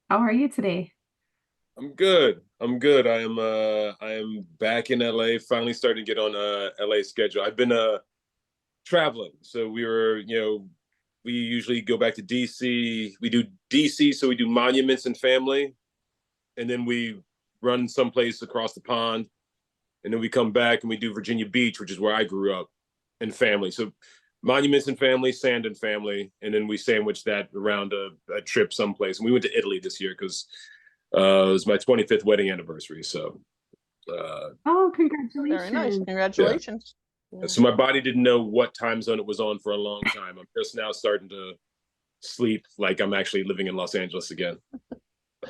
How are you today? I'm good. I'm good. I am back in LA, finally starting to get on LA schedule. I've been traveling. So we usually go back to DC. We do DC, so we do monuments and family, and then we run someplace across the pond, and then we come back and we do Virginia Beach, which is where I grew up, and family. So monuments and family, sand and family, and then we sandwich that around a trip someplace. And we went to Italy this year because it was my 25th wedding anniversary. So uh, Oh, Very nice. congratulations. yeah. Congratulations. Yeah. So my body didn't know what time zone it was on for a long time. I'm just now starting to sleep like I'm actually living in Los Angeles again.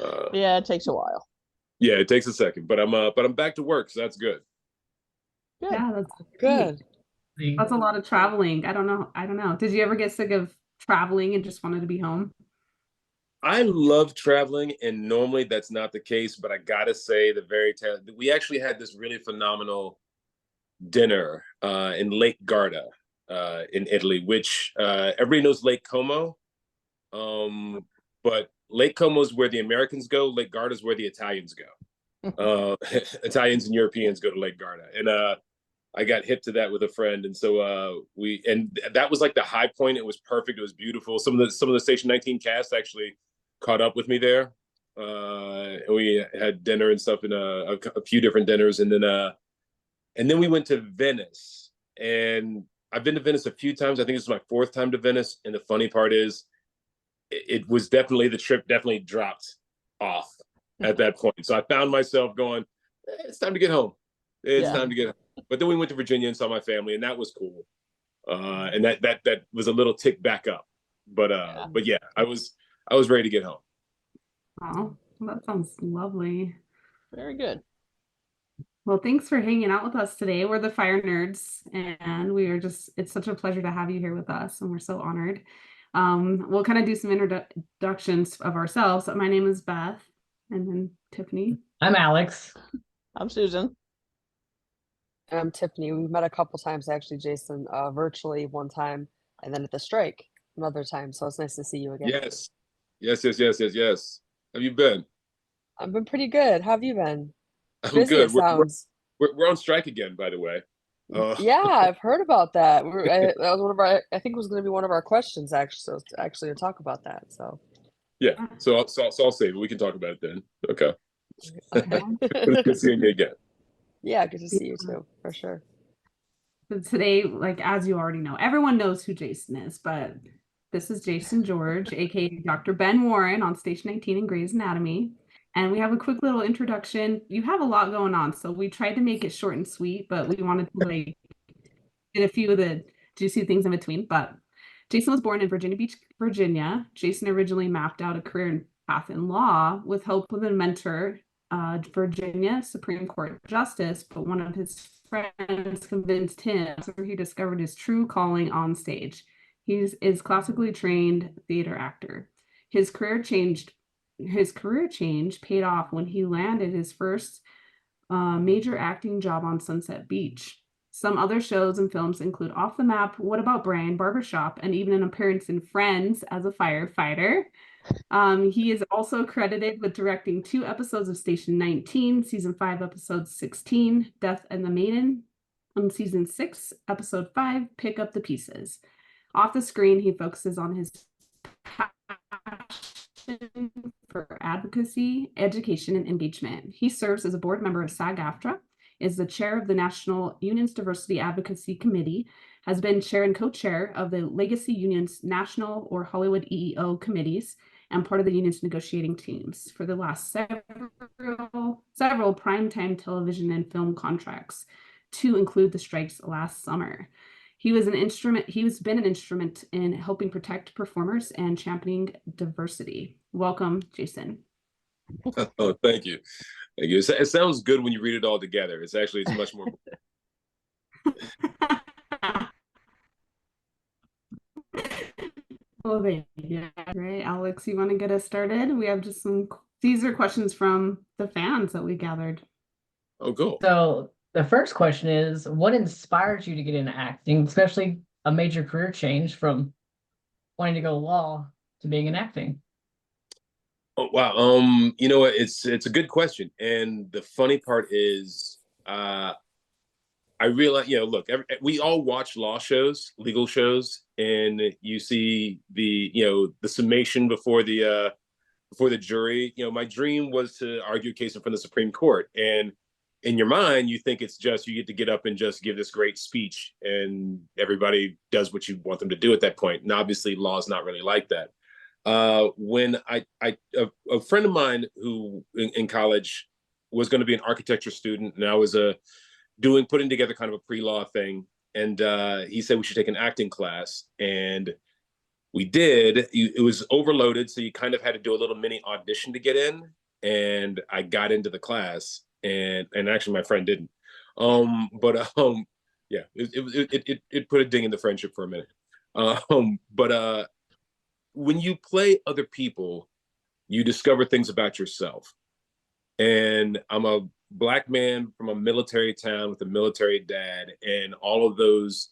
Uh, Yeah, it takes a while. yeah, it takes a second, but I'm back to work, so that's good. Good. Yeah, that's great. Good. That's a lot of traveling. I don't know. I don't know. Did you ever get sick of traveling and just wanted to be home? I love traveling, and normally that's not the case, but I gotta say, we actually had this really phenomenal dinner in Lake Garda in Italy, which everybody knows Lake Como, but Lake Como is where the Americans go. Lake Garda is where the Italians go. Italians and Europeans go to Lake Garda, and I got hip to that with a friend, and so that was like the high point. It was perfect. It was beautiful. Some of the Station 19 cast actually caught up with me there. And we had dinner and stuff in a few different dinners, and then we went to Venice. And I've been to Venice a few times. I think it's my fourth time to Venice. And the funny part is, it was definitely the trip definitely dropped off at that point. So I found myself going, it's time to get home. It's Yeah. time to get home. But then we went to Virginia and saw my family, and that was cool. And that was a little tick back up. But Yeah. yeah, I was ready to get home. Oh, well, that sounds lovely. Very good. Well, thanks for hanging out with us today. We're the Fire Nerds, and it's such a pleasure to have you here with us, and we're so honored. We'll kind of do some introductions of ourselves. My name is Beth, and then Tiffany. I'm Alex. I'm Susan. I'm Tiffany. We've met a couple times actually, Jason, virtually one time, and then at the strike another time. So it's nice to see you again. Yes. Yes, yes, yes, yes, yes. Have you been? I've been pretty good. How have you been? I'm Busy, it good. sounds. We're on strike again, by the way. Yeah, I've heard about that. That was one of our, I think it was going to be one of our questions actually, so actually to talk about that. So Yeah. So I'll save it. We can talk about it then. Okay. Okay. Good seeing you again. yeah, good to see you too, for sure. But today, like as you already know, everyone knows who Jason is, but this is Jason George, aka Dr. Ben Warren on Station 19 in Grey's Anatomy. And we have a quick little introduction. You have a lot going on, so we tried to make it short and sweet, but we wanted to like get a few of the juicy things in between. But Jason was born in Virginia Beach, Virginia. Jason originally mapped out a career path in law with help with a mentor, Virginia Supreme Court Justice, but one of his friends convinced him, so he discovered his true calling on stage. He is classically trained theater actor. His career changed. His career change paid off when he landed his first major acting job on Sunset Beach. Some other shows and films include Off the Map, What About Brian, Barbershop, and even an appearance in Friends as a firefighter. He is also credited with directing 2 episodes of Station 19, season 5, episode 16, Death and the Maiden. On season 6, episode 5, Pick Up the Pieces. Off the screen, he focuses on his passion for advocacy, education, and engagement. He serves as a board member of SAG-AFTRA, is the chair of the National Unions Diversity Advocacy Committee, has been chair and co-chair of the Legacy Unions National or Hollywood EEO committees, and part of the union's negotiating teams for the last several primetime television and film contracts, to include the strikes last summer. He was been an instrument in helping protect performers and championing diversity. Welcome, Jason. Oh, thank you. Thank you. It sounds good when you read it all together. It's much more. Well, thank you. Right, Alex, you want to get us started? We have just these are questions from the fans that we gathered. Oh, cool. So the first question is, what inspired you to get into acting, especially a major career change from wanting to go law to being in acting? Oh, wow. You know what? It's a good question, and the funny part is, I realize, look, we all watch law shows, legal shows, and you see the summation before the jury. My dream was to argue a case in front of the Supreme Court, and in your mind, you think it's just you get to get up and just give this great speech, and everybody does what you want them to do at that point. And obviously, law is not really like that. When a friend of mine who in college was going to be an architecture student, and I was putting together kind of a pre-law thing, and he said we should take an acting class, and we did. It was overloaded, so you kind of had to do a little mini audition to get in, and I got into the class, and actually my friend didn't. But yeah, it put a ding in the friendship for a minute. But when you play other people, you discover things about yourself. And I'm a Black man from a military town with a military dad, and all of those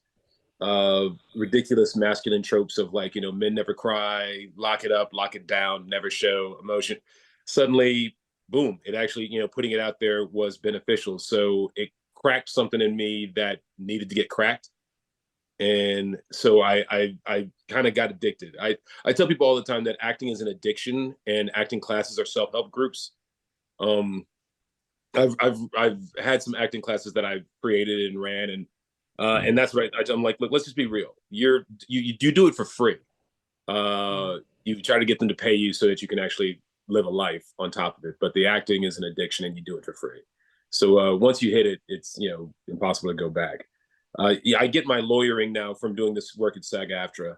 ridiculous masculine tropes of like, men never cry, lock it up, lock it down, never show emotion. Suddenly, boom, it actually, putting it out there was beneficial. So it cracked something in me that needed to get cracked. And so I kind of got addicted. I tell people all the time that acting is an addiction, and acting classes are self-help groups. I've had some acting classes that I've created and ran, and that's right. I'm like, look, let's just be real. You do it for free. You try to get them to pay you so that you can actually live a life on top of it. But the acting is an addiction, and you do it for free. So once you hit it, it's impossible to go back. Yeah, I get my lawyering now from doing this work at SAG-AFTRA,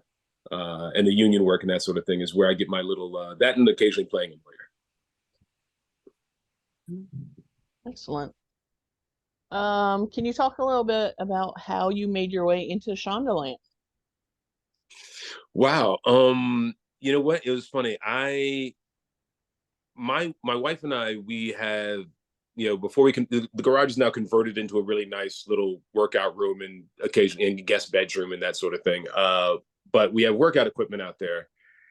and the union work and that sort of thing is where I get my little that, and occasionally playing a lawyer. Excellent. Can you talk a little bit about how you made your way into Shondaland? Wow. You know what? It was funny. My wife and I, we have, before the garage is now converted into a really nice little workout room and occasionally and guest bedroom and that sort of thing. But we have workout equipment out there.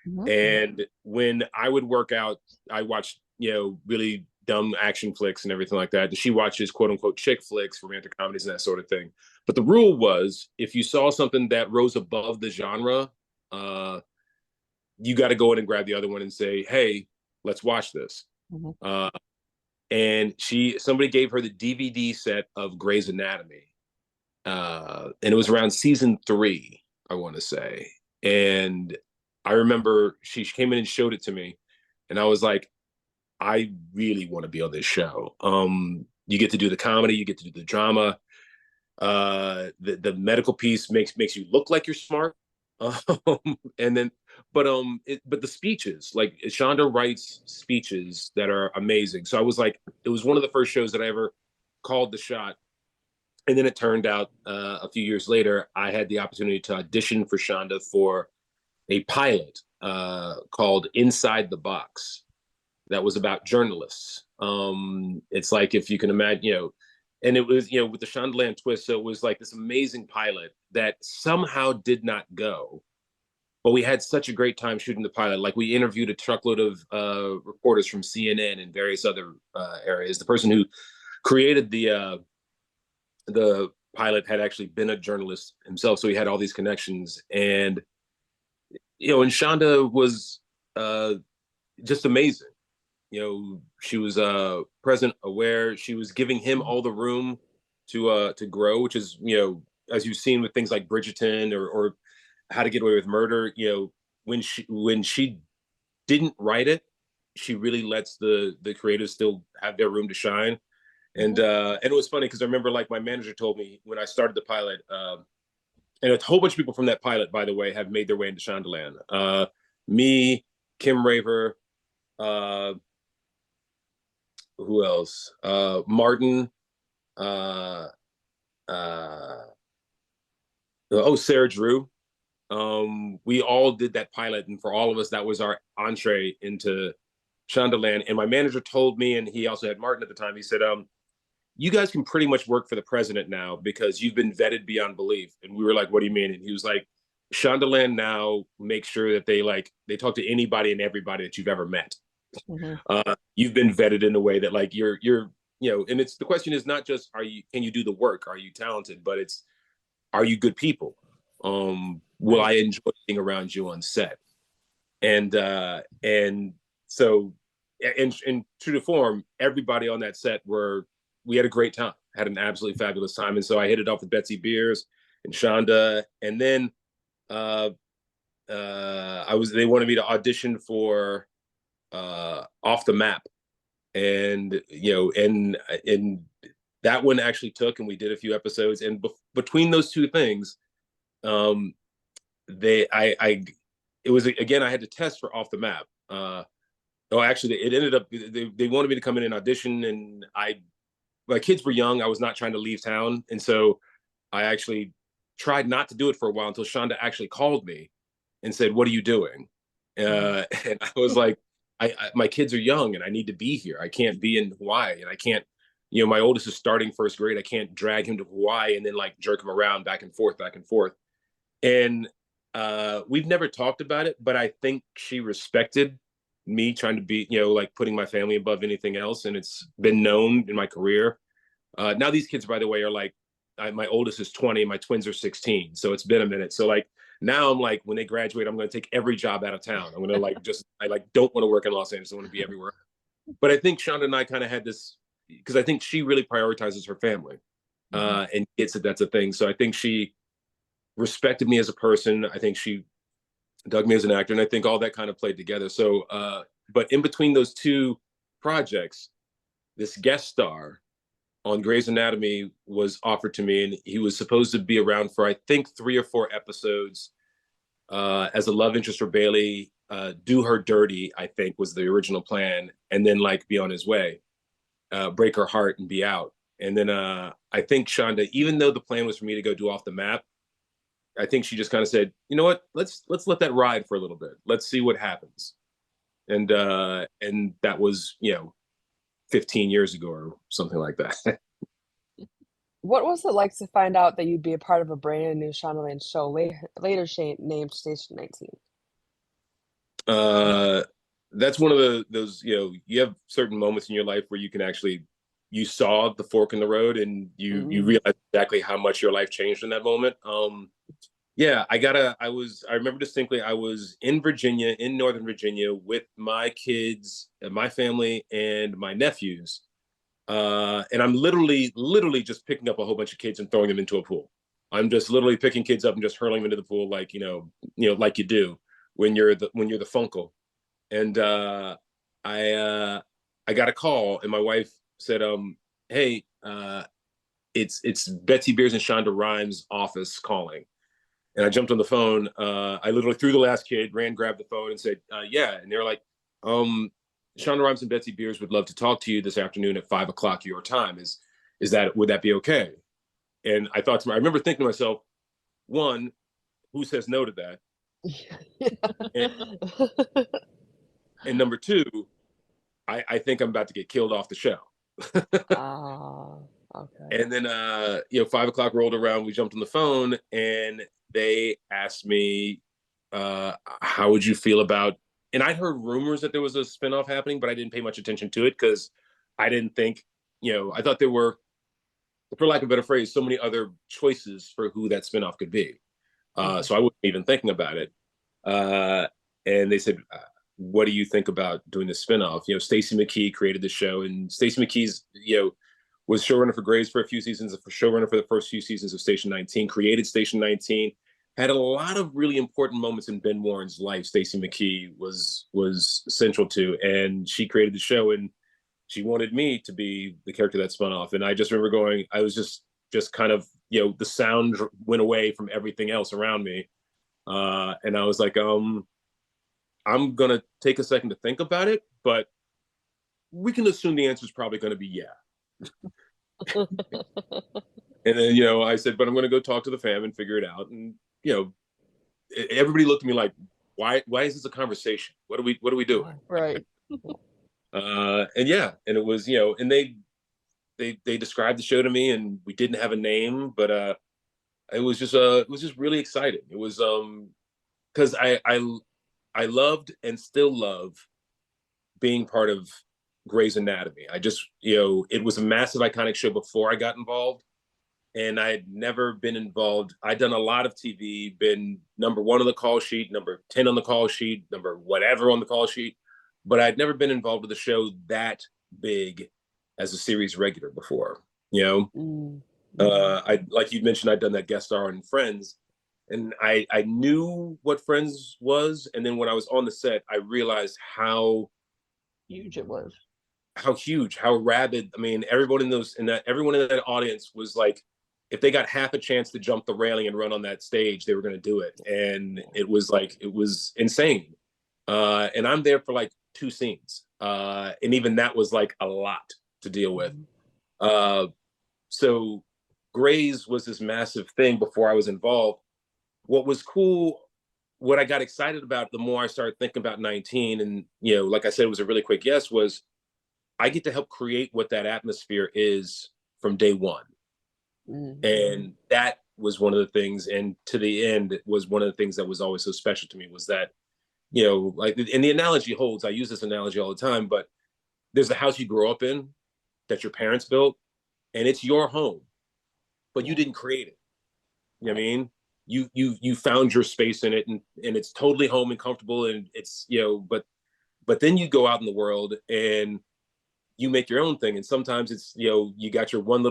Mm-hmm. And when I would work out, I watched, really dumb action flicks and everything like that. And she watches quote unquote chick flicks, romantic comedies and that sort of thing. But the rule was, if you saw something that rose above the genre, you got to go in and grab the other one and say, hey, let's watch this. Mm-hmm. And somebody gave her the DVD set of Grey's Anatomy. And it was around season 3, I want to say. And I remember she came in and showed it to me, and I was like, I really want to be on this show. You get to do the comedy, you get to do the drama. The medical piece makes you look like you're smart. And then, but the speeches, like Shonda writes speeches that are amazing. So I was like, it was one of the first shows that I ever called the shot. And then it turned out a few years later, I had the opportunity to audition for Shonda for a pilot called Inside the Box. That was about journalists. It's like, if you can imagine, and it was, with the Shondaland twist. So it was like this amazing pilot that somehow did not go, but we had such a great time shooting the pilot. Like, we interviewed a truckload of reporters from CNN and various other areas. The person who created the pilot had actually been a journalist himself, so he had all these connections. And and Shonda was just amazing. She was present, aware. She was giving him all the room to grow, which is, as you've seen with things like Bridgerton or How to Get Away with Murder. When she didn't write it, she really lets the creators still have their room to shine. And it was funny because I remember, like, my manager told me when I started the pilot, and a whole bunch of people from that pilot, by the way, have made their way into Shondaland. Me, Kim Raver, who else? Martin, Sarah Drew. We all did that pilot, and for all of us, that was our entree into Shondaland. And my manager told me, and he also had Martin at the time, he said, you guys can pretty much work for the president now because you've been vetted beyond belief. And we were like, what do you mean? And he was like, Shondaland now makes sure that they talk to anybody and everybody that you've ever met. You've been vetted in a way that like you're and it's the question is not just can you do the work, are you talented, but it's, are you good people? Will I enjoy being around you on set? And so in true to form, everybody on that set we had a great time, had an absolutely fabulous time. And so I hit it off with Betsy Beers and Shonda, and then they wanted me to audition for Off the Map, and and that one actually took, and we did a few episodes, and between those two things, it was, again, I had to test for Off the Map. Actually, it ended up they wanted me to come in and audition, and my kids were young. I was not trying to leave town, and so I actually tried not to do it for a while until Shonda actually called me and said, "What are you doing?" And I was like, my kids are young, and I need to be here. I can't be in Hawaii, and I can't. My oldest is starting first grade. I can't drag him to Hawaii and then like jerk him around back and forth, back and forth. And we've never talked about it, but I think she respected me trying to be, like putting my family above anything else. And it's been known in my career. Now these kids, by the way, are like, my oldest is 20, my twins are 16. So it's been a minute. So like, now I'm like, when they graduate, I'm going to take every job out of town. I'm going to like, I like, don't want to work in Los Angeles. I want to be everywhere. But I think Shonda and I kind of had this, because I think she really prioritizes her family and gets that that's a thing. So I think she respected me as a person. I think she dug me as an actor, and I think all that kind of played together. So, but in between those two projects, this guest star on Grey's Anatomy was offered to me, and he was supposed to be around for, I think, 3 or 4 episodes as a love interest for Bailey, do her dirty, I think was the original plan, and then like be on his way, break her heart and be out. And then I think Shonda, even though the plan was for me to go do Off the Map, I think she just kind of said, you know what, let's let that ride for a little bit. Let's see what happens. And that was, 15 years ago or something like that. What was it like to find out that you'd be a part of a brand new Shondaland show later named Station 19? That's one of those, you have certain moments in your life where you can actually, you saw the fork in the road, and you realize exactly how much your life changed in that moment. Yeah, I remember distinctly, I was in Virginia, in Northern Virginia, with my kids and my family and my nephews. And I'm literally just picking up a whole bunch of kids and throwing them into a pool. I'm just literally picking kids up and just hurling them into the pool, like, like you do when you're the Funkle. And I got a call, and my wife said, hey, it's Betsy Beers and Shonda Rhimes' office calling. And I jumped on the phone. I literally threw the last kid, grabbed the phone and said, yeah. And they were like, Shonda Rhimes and Betsy Beers would love to talk to you this afternoon at 5 o'clock your time. Would that be okay? And I remember thinking to myself, one, who says no to that? And number two, I think I'm about to get killed off the show. Okay. And then 5 o'clock rolled around, we jumped on the phone, and they asked me, how would you feel about, and I'd heard rumors that there was a spinoff happening, but I didn't pay much attention to it because I didn't think, I thought there were, for lack of a better phrase, so many other choices for who that spinoff could be. So I wasn't even thinking about it. And they said, what do you think about doing the spinoff? Stacey McKee created the show, and Stacey McKee's, was showrunner for Grey's for a few seasons, showrunner for the first few seasons of Station 19, created Station 19, had a lot of really important moments in Ben Warren's life. Stacey McKee was central to, and she created the show, and she wanted me to be the character that spun off. And I just remember going, I was just kind of, the sound went away from everything else around me. And I was like, I'm going to take a second to think about it, but we can assume the answer is probably going to be yeah. And then, I said, but I'm going to go talk to the fam and figure it out. And, everybody looked at me like, why is this a conversation? What are we doing? Right. And yeah, and it was, and they described the show to me, and we didn't have a name, but it was just really exciting. It was because I loved and still love being part of Grey's Anatomy. I just, you know, it was a massive iconic show before I got involved, and I had never been involved. I'd done a lot of TV, been number 1 on the call sheet, number 10 on the call sheet, number whatever on the call sheet, but I'd never been involved with a show that big as a series regular before, you know? I, like you mentioned, I'd done that guest star on Friends, and I knew what Friends was, and then when I was on the set, I realized how Huge it was. how huge, how rabid. I mean, everyone in everyone in that audience was like, if they got half a chance to jump the railing and run on that stage, they were going to do it. And it was like, it was insane. And I'm there for like 2 scenes. And even that was like a lot to deal with. So Grey's was this massive thing before I was involved. What was cool, what I got excited about the more I started thinking about 19, and, you know, like I said, it was a really quick yes, was I get to help create what that atmosphere is from day one. And that was one of the things, and to the end, it was one of the things that was always so special to me, was that, you know, like, and the analogy holds, I use this analogy all the time, but there's the house you grew up in that your parents built, and it's your home, but you didn't create it. You know what I mean? You found your space in it, and it's totally home and comfortable, and it's, you know, but then you go out in the world and you make your own thing. And sometimes it's, you know, you got your one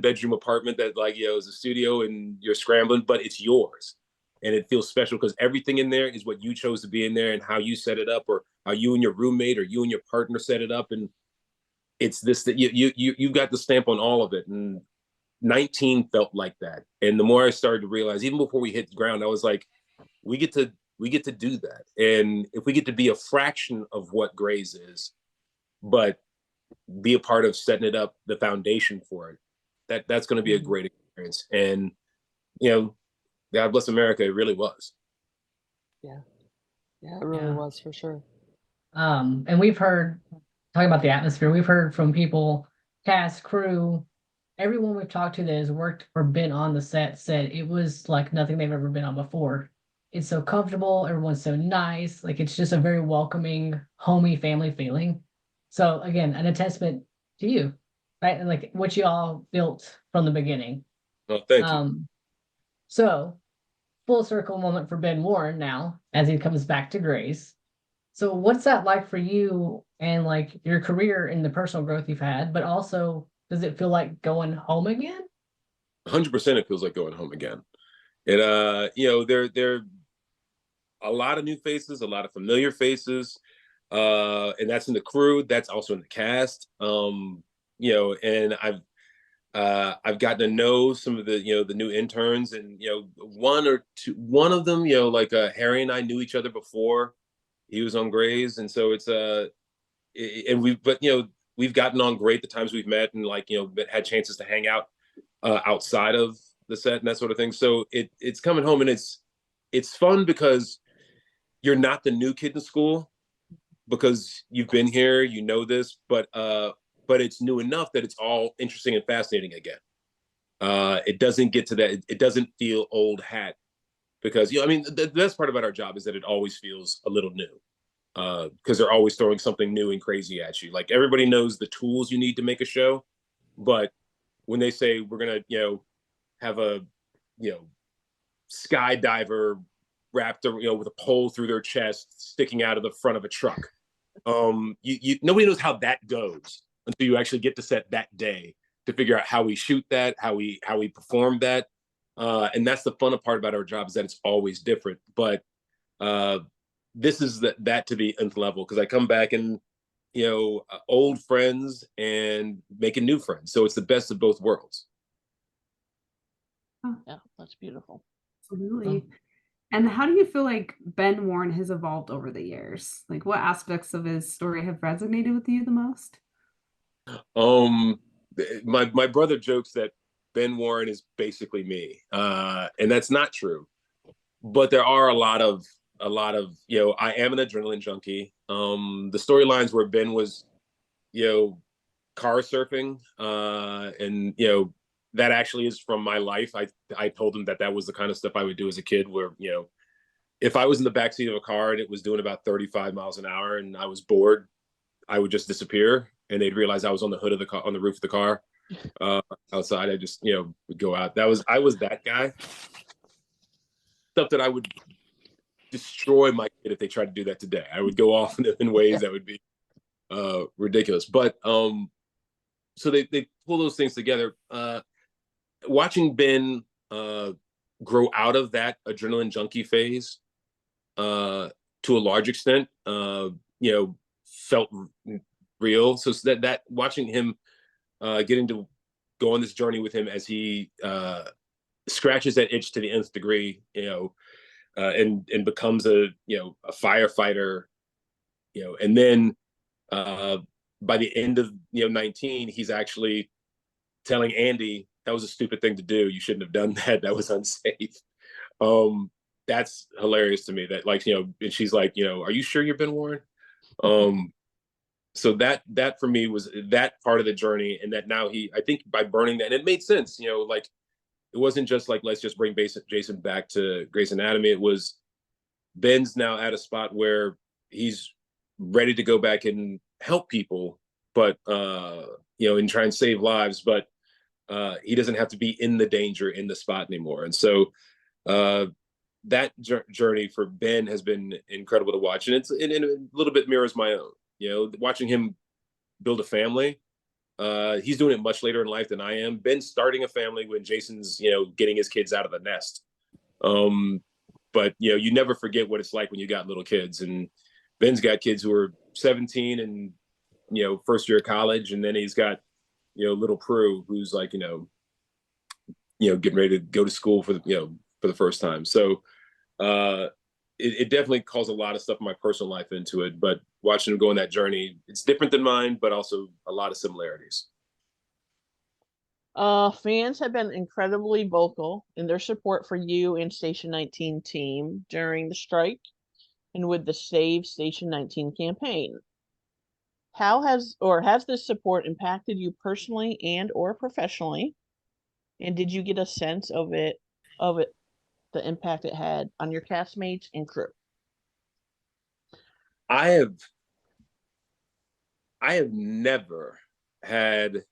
bedroom apartment that, like, you know, is a studio, and you're scrambling, but it's yours. And it feels special because everything in there is what you chose to be in there, and how you set it up, or how you and your roommate or you and your partner set it up. And it's this, that you got the stamp on all of it. And 19 felt like that. And the more I started to realize, even before we hit the ground, I was like, we get to do that. And if we get to be a fraction of what Grey's is, but be a part of setting it up, the foundation for it, that's going to be a great experience. And, you know, God bless America, it really was. Yeah, it really was, for sure. And we've heard, talking about the atmosphere, we've heard from people, cast, crew, everyone we've talked to that has worked or been on the set said it was like nothing they've ever been on before. It's so comfortable, everyone's so nice, like it's just a very welcoming, homey family feeling. So again, an attestament to you, right? And like what you all built from the beginning. Oh, thank you. So full circle moment for Ben Warren now, as he comes back to Grey's. So what's that like for you, and like your career and the personal growth you've had, but also does it feel like going home again? 100% it feels like going home again. And you know, there a lot of new faces, a lot of familiar faces, and that's in the crew. That's also in the cast. You know, and I've gotten to know some of the, you know, the new interns, and, you know, one of them, you know, like Harry and I knew each other before he was on Grey's, and so it's but you know, we've gotten on great the times we've met, and, like, you know, had chances to hang out outside of the set and that sort of thing. So it's coming home, and it's fun because you're not the new kid in school, because you've been here, you know this, but it's new enough that it's all interesting and fascinating again. It doesn't get to that. It doesn't feel old hat, because, you know, I mean, the best part about our job is that it always feels a little new, because they're always throwing something new and crazy at you. Like, everybody knows the tools you need to make a show, but when they say we're gonna, you know, have a, you know, skydiver wrapped, you know, with a pole through their chest sticking out of the front of a truck, nobody knows how that goes until you actually get to set that day to figure out how we shoot that, how we perform that. And that's the fun part about our job, is that it's always different. But this is that to the nth level, because I come back and, you know, old friends and making new friends. So it's the best of both worlds. Yeah, that's beautiful. Absolutely. And how do you feel like Ben Warren has evolved over the years? Like, what aspects of his story have resonated with you the most? My brother jokes that Ben Warren is basically me, and that's not true. But there are a lot of, you know, I am an adrenaline junkie. The storylines where Ben was, you know, car surfing, and, you know, that actually is from my life. I told him that was the kind of stuff I would do as a kid, where, you know, if I was in the backseat of a car and it was doing about 35 miles an hour and I was bored, I would just disappear, and they'd realize I was on the hood of the car, on the roof of the car, outside. I just, would go out. I was that guy. Stuff that I would destroy my kid if they tried to do that today. I would go off in ways that would be ridiculous. But so they pull those things together. Watching Ben grow out of that adrenaline junkie phase to a large extent, felt real. So that watching him getting to go on this journey with him as he scratches that itch to the nth degree, and becomes a firefighter, and then by the end of 19, he's actually telling Andy, that was a stupid thing to do. You shouldn't have done that. That was unsafe. That's hilarious to me. That and she's like, are you sure you've been warned? So that for me was that part of the journey, and that now I think by burning that, and it made sense. It wasn't just like, let's just bring Jason back to Grey's Anatomy. It was Ben's now at a spot where he's ready to go back and help people, but and try and save lives, but he doesn't have to be in the danger in the spot anymore. And so that journey for Ben has been incredible to watch, and it a little bit mirrors my own. Watching him build a family. He's doing it much later in life than I am. Ben's starting a family when Jason's getting his kids out of the nest. But you never forget what it's like when you got little kids, and Ben's got kids who are 17 and first year of college, and then he's got little Prue who's like getting ready to go to school for the first time. So it definitely calls a lot of stuff in my personal life into it, but watching him go on that journey, it's different than mine, but also a lot of similarities. Fans have been incredibly vocal in their support for you and Station 19 team during the strike and with the Save Station 19 campaign. How has this support impacted you personally and or professionally? And did you get a sense of the impact it had on your castmates and crew? I have never had,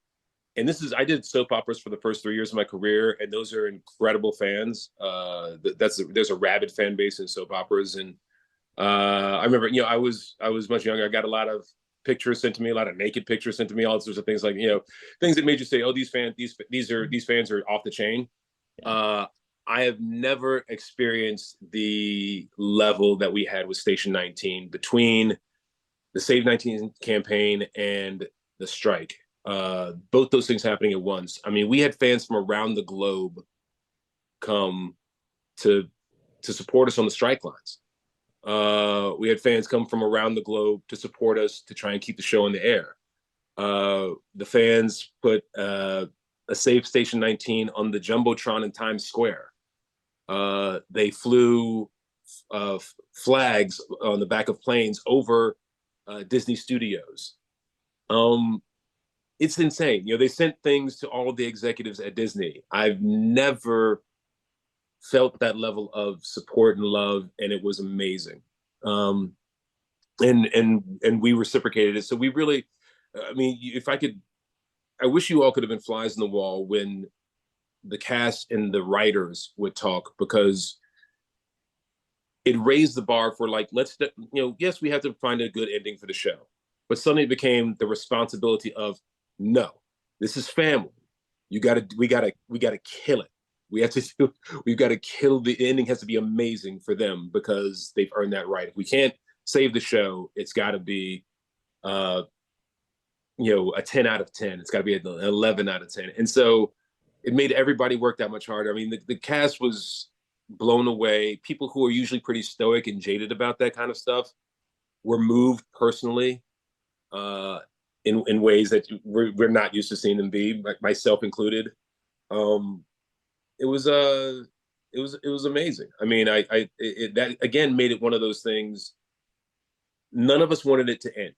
and I did soap operas for the first 3 years of my career, and those are incredible fans. There's a rabid fan base in soap operas, and I remember, I was much younger. I got a lot of pictures sent to me, a lot of naked pictures sent to me, all sorts of things, like things that made you say, oh, these fans are off the chain. I have never experienced the level that we had with Station 19 between the Save 19 campaign and the strike. Both those things happening at once. I mean, we had fans from around the globe come to support us on the strike lines. We had fans come from around the globe to support us to try and keep the show in the air. The fans put a Save Station 19 on the Jumbotron in Times Square. They flew flags on the back of planes over Disney Studios. It's insane. They sent things to all of the executives at Disney. I've never felt that level of support and love, and it was amazing. And we reciprocated it. So we really, I mean, I wish you all could have been flies in the wall when the cast and the writers would talk, because it raised the bar for like, yes, we have to find a good ending for the show, but suddenly it became the responsibility of, no, this is family. We gotta kill it. We've got to kill the ending. Has to be amazing for them because they've earned that right. If we can't save the show, it's got to be, a 10 out of 10. It's got to be an 11 out of 10. And so it made everybody work that much harder. I mean, the cast was blown away. People who are usually pretty stoic and jaded about that kind of stuff were moved personally in ways that we're not used to seeing them be, myself included. It was amazing. I mean, that again made it one of those things. None of us wanted it to end,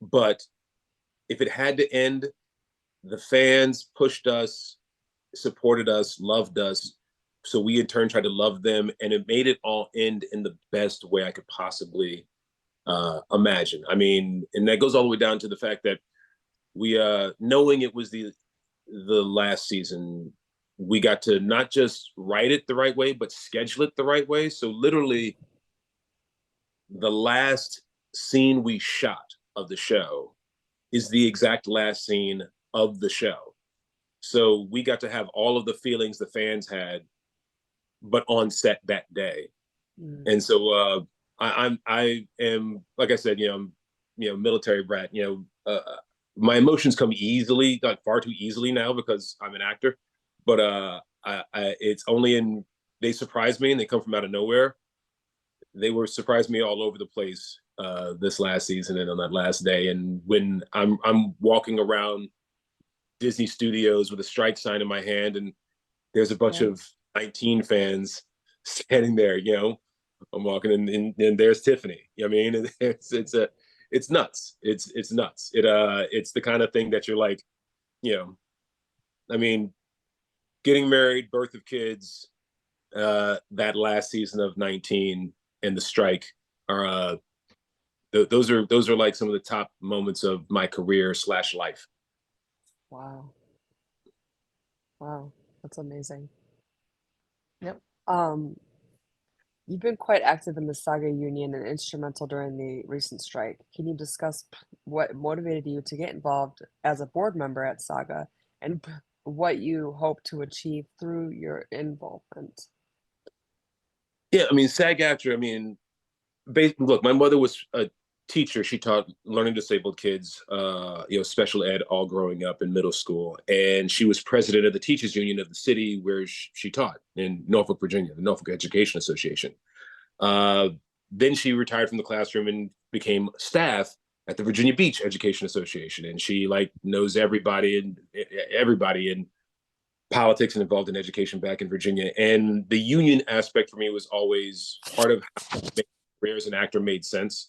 but if it had to end, the fans pushed us, supported us, loved us. So we in turn tried to love them, and it made it all end in the best way I could possibly imagine. I mean, and that goes all the way down to the fact that we, knowing it was the last season, we got to not just write it the right way, but schedule it the right way. So literally, the last scene we shot of the show is the exact last scene of the show. So we got to have all of the feelings the fans had, but on set that day. And so I am, like I said, I'm, military brat. My emotions come easily, like far too easily now because I'm an actor. But it's only in they surprise me and they come from out of nowhere. They were surprised me all over the place this last season and on that last day. And when I'm walking around Disney Studios with a strike sign in my hand, and there's a bunch of 19 fans standing there, I'm walking and there's Tiffany. I mean, it's nuts. It's nuts. It's the kind of thing that you're like, I mean, getting married, birth of kids, that last season of 19 and the strike are those are like some of the top moments of my career / life. Wow. Wow. That's amazing. Yep. You've been quite active in the Saga Union and instrumental during the recent strike. Can you discuss what motivated you to get involved as a board member at Saga and what you hope to achieve through your involvement? Yeah, I mean, SAG-AFTRA, I mean, look, my mother was a teacher. She taught learning disabled kids, special ed all growing up in middle school. And she was president of the teachers union of the city where she taught in Norfolk, Virginia, the Norfolk Education Association. Then she retired from the classroom and became staff at the Virginia Beach Education Association. And she knows everybody in politics and involved in education back in Virginia. And the union aspect for me was always part of how career as an actor made sense.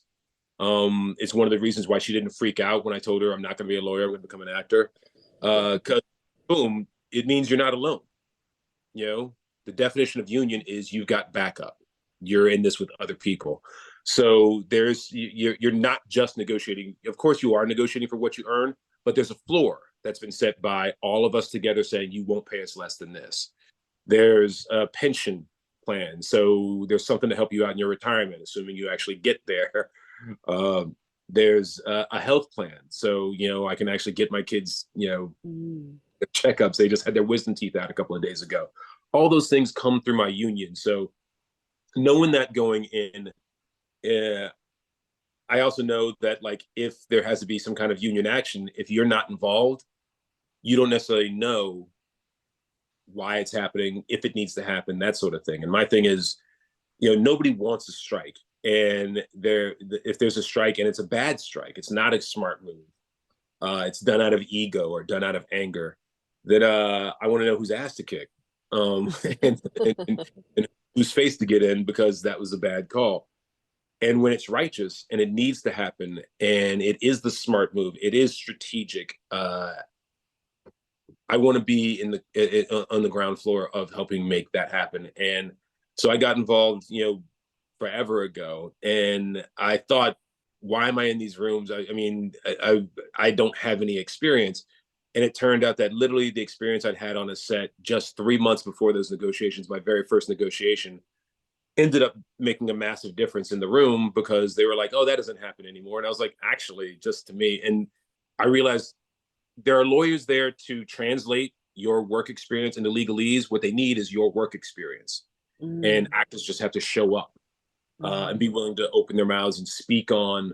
It's one of the reasons why she didn't freak out when I told her I'm not going to be a lawyer, I'm going to become an actor. Because boom, it means you're not alone. The definition of union is you've got backup. You're in this with other people. So you're not just negotiating. Of course, you are negotiating for what you earn, but there's a floor that's been set by all of us together saying you won't pay us less than this. There's a pension plan. So there's something to help you out in your retirement, assuming you actually get there. There's a health plan. So, I can actually get my kids, checkups. They just had their wisdom teeth out a couple of days ago. All those things come through my union. So knowing that going in, I also know that if there has to be some kind of union action, if you're not involved, you don't necessarily know why it's happening, if it needs to happen, that sort of thing. And my thing is, nobody wants a strike. And if there's a strike and it's a bad strike, it's not a smart move. It's done out of ego or done out of anger. That I want to know whose ass to kick, and whose face to get in because that was a bad call. And when it's righteous and it needs to happen, and it is the smart move, it is strategic. I want to be on the ground floor of helping make that happen. And so I got involved, forever ago. And I thought, why am I in these rooms? I mean, I don't have any experience. And it turned out that literally the experience I'd had on a set just 3 months before those negotiations, my very first negotiation, ended up making a massive difference in the room because they were like, oh, that doesn't happen anymore. And I was like, actually, just to me. And I realized there are lawyers there to translate your work experience into legalese. What they need is your work experience. And actors just have to show up and be willing to open their mouths and speak on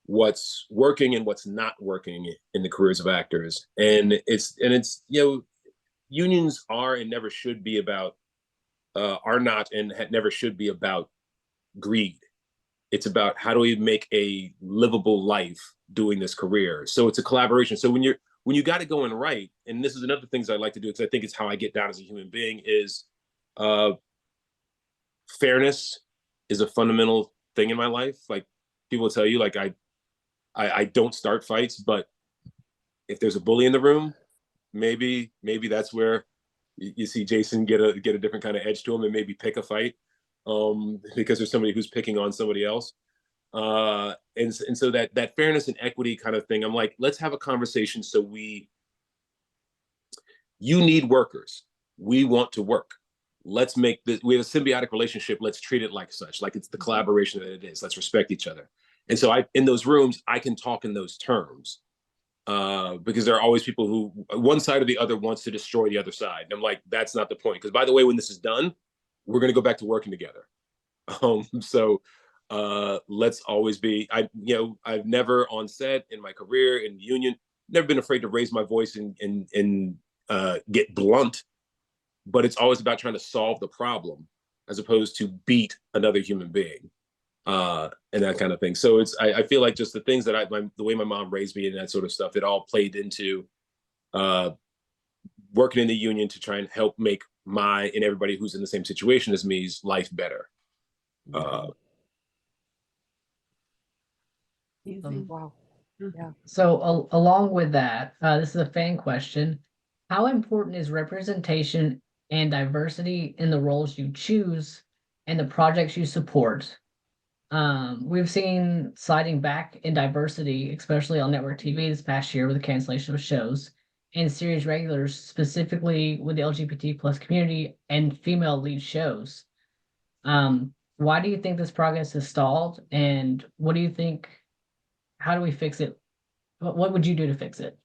what's working and what's not working in the careers of actors. And it's unions are and never should be about are not and never should be about greed. It's about how do we make a livable life doing this career. So it's a collaboration. So when you got it going right, and this is another things I like to do because I think it's how I get down as a human being, is fairness is a fundamental thing in my life. Like people tell you, I don't start fights, but if there's a bully in the room, maybe that's where you see Jason get a different kind of edge to him and maybe pick a fight because there's somebody who's picking on somebody else. And so that fairness and equity kind of thing, I'm like, let's have a conversation. So you need workers. We want to work. Let's make this, we have a symbiotic relationship. Let's treat it like such, like it's the collaboration that it is. Let's respect each other. And so in those rooms, I can talk in those terms, because there are always people who one side or the other wants to destroy the other side. And I'm like, that's not the point. Because by the way, when this is done, we're going to go back to working together. So let's always be, I've never on set in my career in the union, never been afraid to raise my voice and get blunt, but it's always about trying to solve the problem as opposed to beat another human being, and that kind of thing. So I feel like just the things that the way my mom raised me and that sort of stuff, it all played into working in the union to try and help make my and everybody who's in the same situation as me's life better. Wow. Yeah. So along with that, this is a fan question. How important is representation and diversity in the roles you choose and the projects you support? We've seen sliding back in diversity, especially on network TV this past year with the cancellation of shows and series regulars, specifically with the LGBT plus community and female lead shows. Why do you think this progress has stalled? And what do you think, how do we fix it? What would you do to fix it?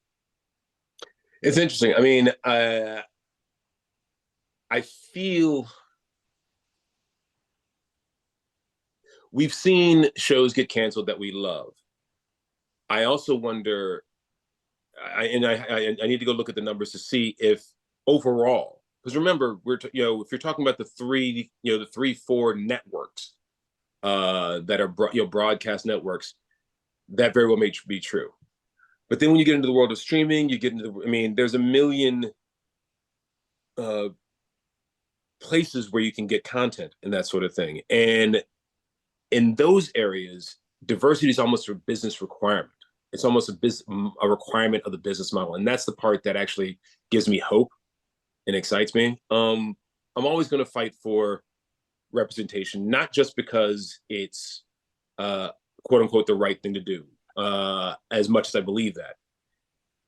It's interesting. I mean, I feel we've seen shows get canceled that we love. I also wonder, I need to go look at the numbers to see if overall, because remember, if you're talking about the three, four networks that are broadcast networks, that very well may be true. But then when you get into the world of streaming, you get into there's a million places where you can get content and that sort of thing. And in those areas, diversity is almost a business requirement. It's almost a requirement of the business model. And that's the part that actually gives me hope and excites me. I'm always going to fight for representation, not just because it's quote unquote the right thing to do, as much as I believe that.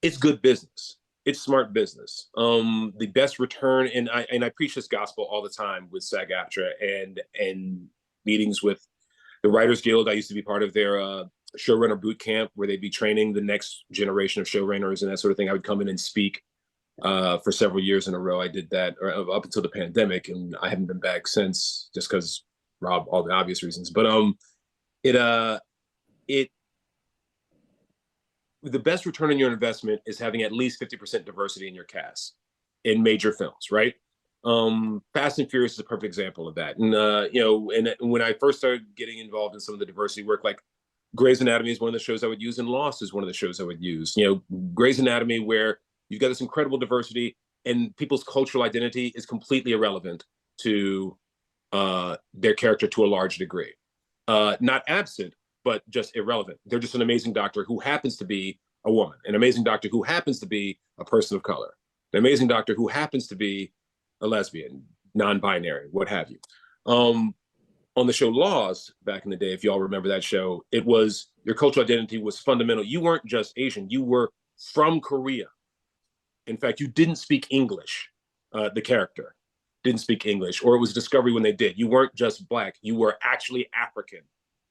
It's good business. It's smart business. The best return, and I preach this gospel all the time with SAG-AFTRA and meetings with the Writers Guild. I used to be part of their showrunner boot camp where they'd be training the next generation of showrunners and that sort of thing. I would come in and speak for several years in a row. I did that up until the pandemic, and I haven't been back since, just because all the obvious reasons. But the best return on your investment is having at least 50% diversity in your cast in major films, right? Fast and Furious is a perfect example of that. And and when I first started getting involved in some of the diversity work, like Grey's Anatomy is one of the shows I would use, and Lost is one of the shows I would use. Grey's Anatomy, where you've got this incredible diversity and people's cultural identity is completely irrelevant to their character to a large degree. Not absent, but just irrelevant. They're just an amazing doctor who happens to be a woman, an amazing doctor who happens to be a person of color, an amazing doctor who happens to be a lesbian, non-binary, what have you. On the show Laws back in the day, if y'all remember that show, it was your cultural identity was fundamental. You weren't just Asian, you were from Korea. In fact, you didn't speak English. The character didn't speak English, or it was Discovery when they did. You weren't just Black, you were actually African.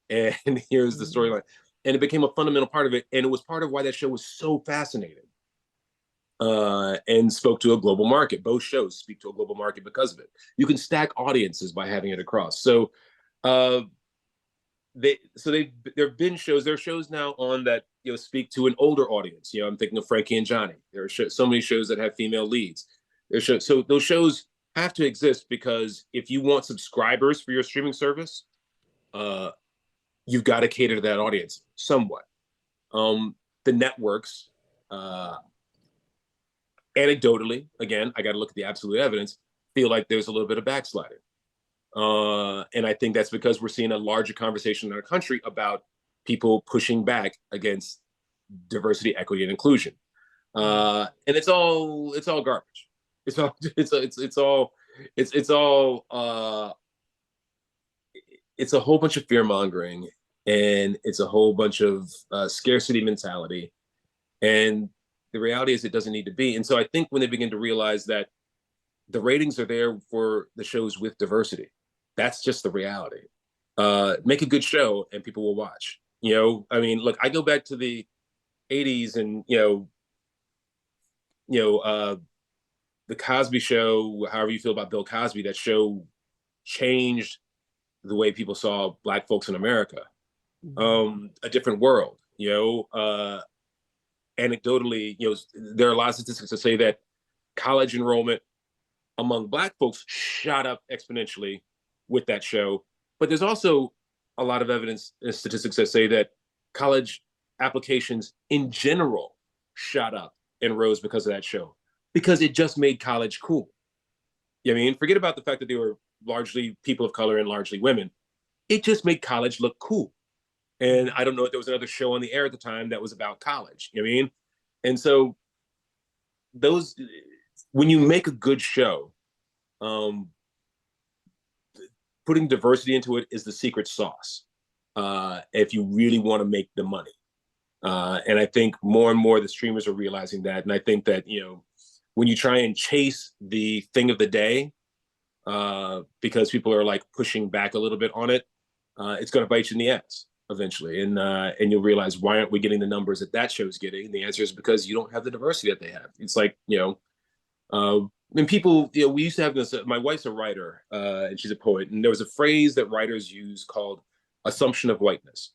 And here's the storyline. And it became a fundamental part of it. And it was part of why that show was so fascinating and spoke to a global market. Both shows speak to a global market because of it. You can stack audiences by having it across. So there have been shows. There are shows now on that speak to an older audience. I'm thinking of Frankie and Johnny. There are so many shows that have female leads. So those shows have to exist, because if you want subscribers for your streaming service, you've got to cater to that audience somewhat. The networks, anecdotally, again, I got to look at the absolute evidence, feel like there's a little bit of backsliding. And I think that's because we're seeing a larger conversation in our country about people pushing back against diversity, equity, and inclusion. And it's all garbage. It's a whole bunch of fear mongering. and it's a whole bunch of scarcity mentality. And the reality is it doesn't need to be. And so I think when they begin to realize that the ratings are there for the shows with diversity, that's just the reality. Make a good show and people will watch. You know, I mean, look, I go back to the 80s and, the Cosby Show, however you feel about Bill Cosby, that show changed the way people saw Black folks in America. A different world, anecdotally, there are a lot of statistics that say that college enrollment among Black folks shot up exponentially with that show. But there's also a lot of evidence and statistics that say that college applications in general shot up and rose because of that show, because it just made college cool. You know what I mean? Forget about the fact that they were largely people of color and largely women. It just made college look cool. And I don't know if there was another show on the air at the time that was about college. You know what I mean? And so when you make a good show, putting diversity into it is the secret sauce. If you really want to make the money. And I think more and more the streamers are realizing that. And I think that, when you try and chase the thing of the day, because people are like pushing back a little bit on it, it's going to bite you in the ass eventually. And you'll realize, why aren't we getting the numbers that show's getting? And the answer is because you don't have the diversity that they have. It's like, and people, we used to have this, my wife's a writer, and she's a poet. And there was a phrase that writers use called assumption of whiteness.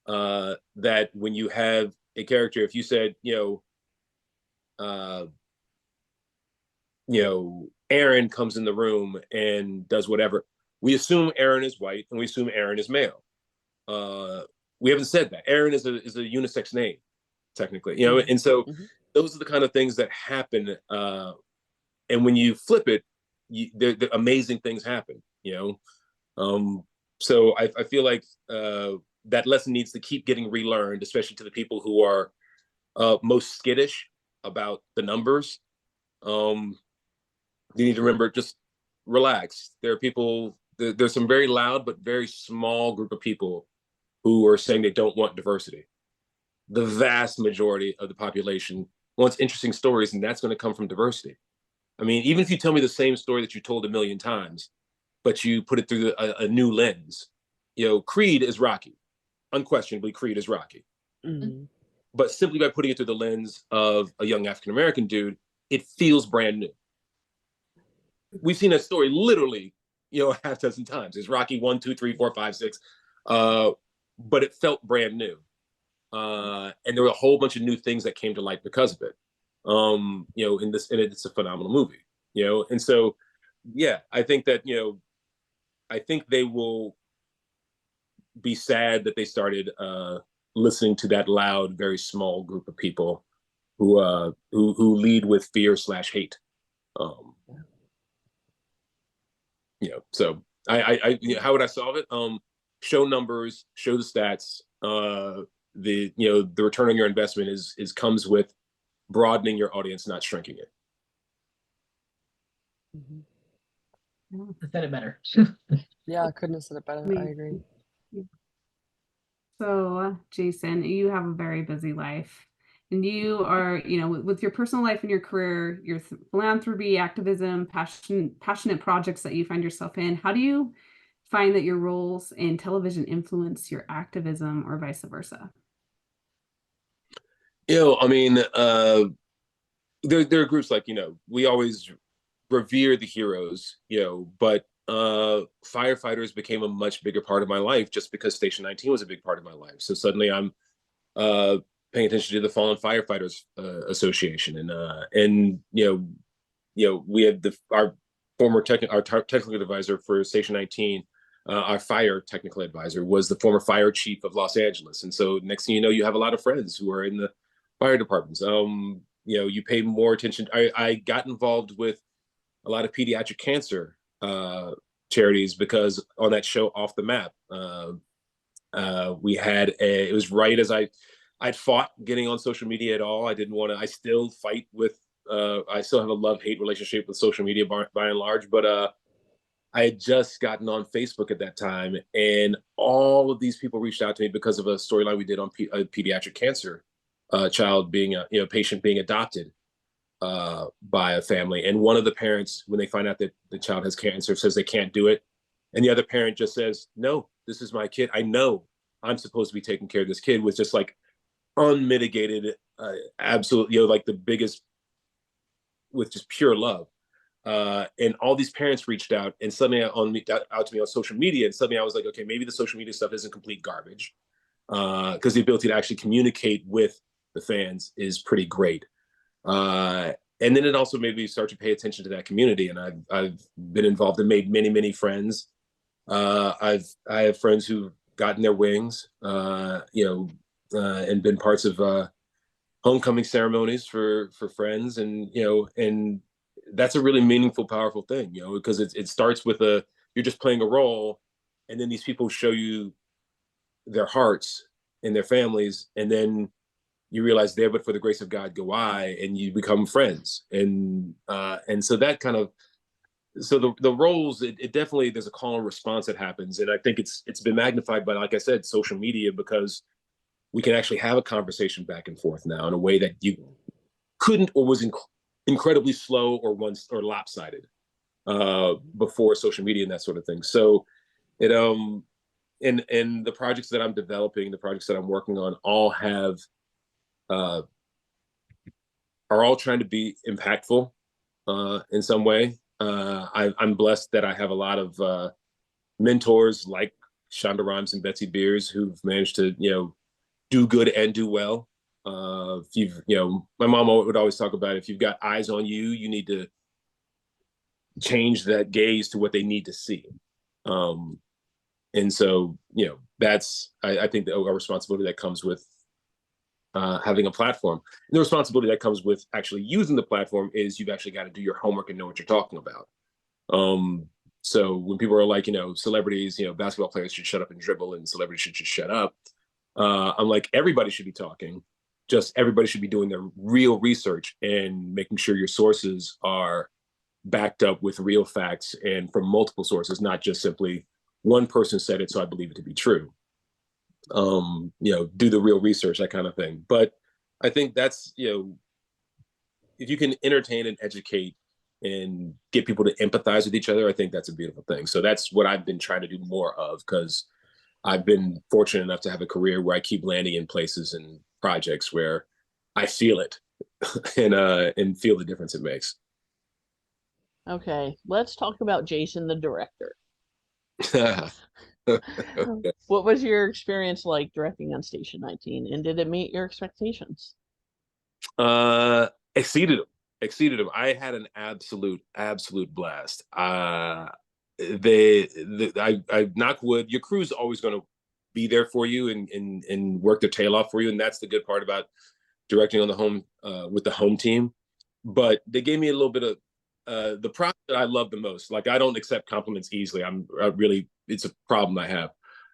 That when you have a character, if you said, Aaron comes in the room and does whatever, we assume Aaron is white and we assume Aaron is male. We haven't said that. Aaron is a unisex name, technically, and so those are the kind of things that happen. And when you flip it, the amazing things happen, So I feel like that lesson needs to keep getting relearned, especially to the people who are most skittish about the numbers. You need to remember, just relax. There are people, there's some very loud but very small group of people who are saying they don't want diversity. The vast majority of the population wants interesting stories, and that's going to come from diversity. I mean, even if you tell me the same story that you told a million times, but you put it through a new lens, Creed is Rocky. Unquestionably, Creed is Rocky. But simply by putting it through the lens of a young African-American dude, it feels brand new. We've seen that story literally, a half dozen times. It's Rocky 1, 2, 3, 4, 5, 6. But it felt brand new. And there were a whole bunch of new things that came to light because of it. And it's a phenomenal movie, and so, yeah, I think that, I think they will be sad that they started listening to that loud, very small group of people who lead with fear/hate. So I how would I solve it? Show numbers, show the stats. The return on your investment is comes with broadening your audience, not shrinking it. I said it better. Yeah, I couldn't have said it better. I agree. So, Jason, you have a very busy life, and you are, with your personal life and your career, your philanthropy, activism, passionate projects that you find yourself in. How do you find that your roles in television influence your activism, or vice versa? I mean, there are groups like, we always revere the heroes, but firefighters became a much bigger part of my life just because Station 19 was a big part of my life. So suddenly I'm paying attention to the Fallen Firefighters Association, and we had our former technical advisor for Station 19. Our fire technical advisor was the former fire chief of Los Angeles, and so next thing you know, you have a lot of friends who are in the fire departments. You pay more attention. I got involved with a lot of pediatric cancer charities because on that show Off the Map, we had it was right as I'd fought getting on social media at all. I didn't want to. I still fight with. I still have a love-hate relationship with social media by and large, but I had just gotten on Facebook at that time, and all of these people reached out to me because of a storyline we did on a pediatric cancer child being patient being adopted by a family. And one of the parents, when they find out that the child has cancer, says they can't do it. And the other parent just says, no, this is my kid. I know I'm supposed to be taking care of this kid, with just like unmitigated, absolute, like the biggest, with just pure love. And all these parents reached out, and suddenly out to me on social media. And suddenly I was like, okay, maybe the social media stuff isn't complete garbage, because the ability to actually communicate with the fans is pretty great. And then it also made me start to pay attention to that community. And I've been involved and made many, many friends. I have friends who've gotten their wings, and been parts of homecoming ceremonies for friends, and and that's a really meaningful, powerful thing, because it starts with you're just playing a role, and then these people show you their hearts and their families, and then you realize there, but for the grace of God go I, and you become friends. And so that kind of, so the roles, it definitely, there's a call and response that happens. And I think it's been magnified by, like I said, social media, because we can actually have a conversation back and forth now in a way that you couldn't, or was incredibly slow or lopsided before social media and that sort of thing. So it and the projects that I'm developing, the projects that I'm working on, all have are all trying to be impactful in some way. I'm blessed that I have a lot of mentors like Shonda Rhimes and Betsy Beers, who've managed to do good and do well. If you've my mom would always talk about, if you've got eyes on you, you need to change that gaze to what they need to see. And so that's I think a responsibility that comes with having a platform. And the responsibility that comes with actually using the platform is you've actually got to do your homework and know what you're talking about. So when people are like, celebrities, basketball players should shut up and dribble, and celebrities should just shut up, I'm like, everybody should be talking. Just everybody should be doing their real research and making sure your sources are backed up with real facts and from multiple sources, not just simply one person said it, so I believe it to be true. Do the real research, that kind of thing. But I think that's, if you can entertain and educate and get people to empathize with each other, I think that's a beautiful thing. So that's what I've been trying to do more of, because I've been fortunate enough to have a career where I keep landing in places and projects where I feel it and feel the difference it makes. Okay, let's talk about Jason, the director. Okay. What was your experience like directing on Station 19, and did it meet your expectations? Exceeded them. I had an absolute blast. I knock wood, your crew's always going to be there for you and work their tail off for you, and that's the good part about directing on the home with the home team. But they gave me a little bit of the prop that I love the most. Like, I don't accept compliments easily. It's a problem I have.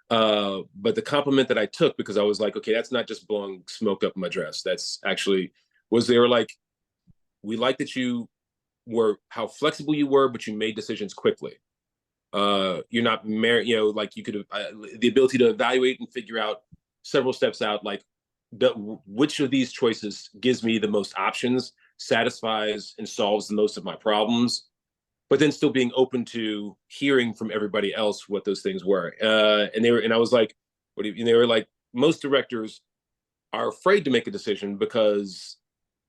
But the compliment that I took, because I was like, okay, that's not just blowing smoke up my dress. That's actually they were like, we like that you were, how flexible you were, but you made decisions quickly. You're not married, like you could have the ability to evaluate and figure out several steps out, like which of these choices gives me the most options, satisfies and solves the most of my problems, but then still being open to hearing from everybody else what those things were. And I was like, what do you, and they were like, most directors are afraid to make a decision because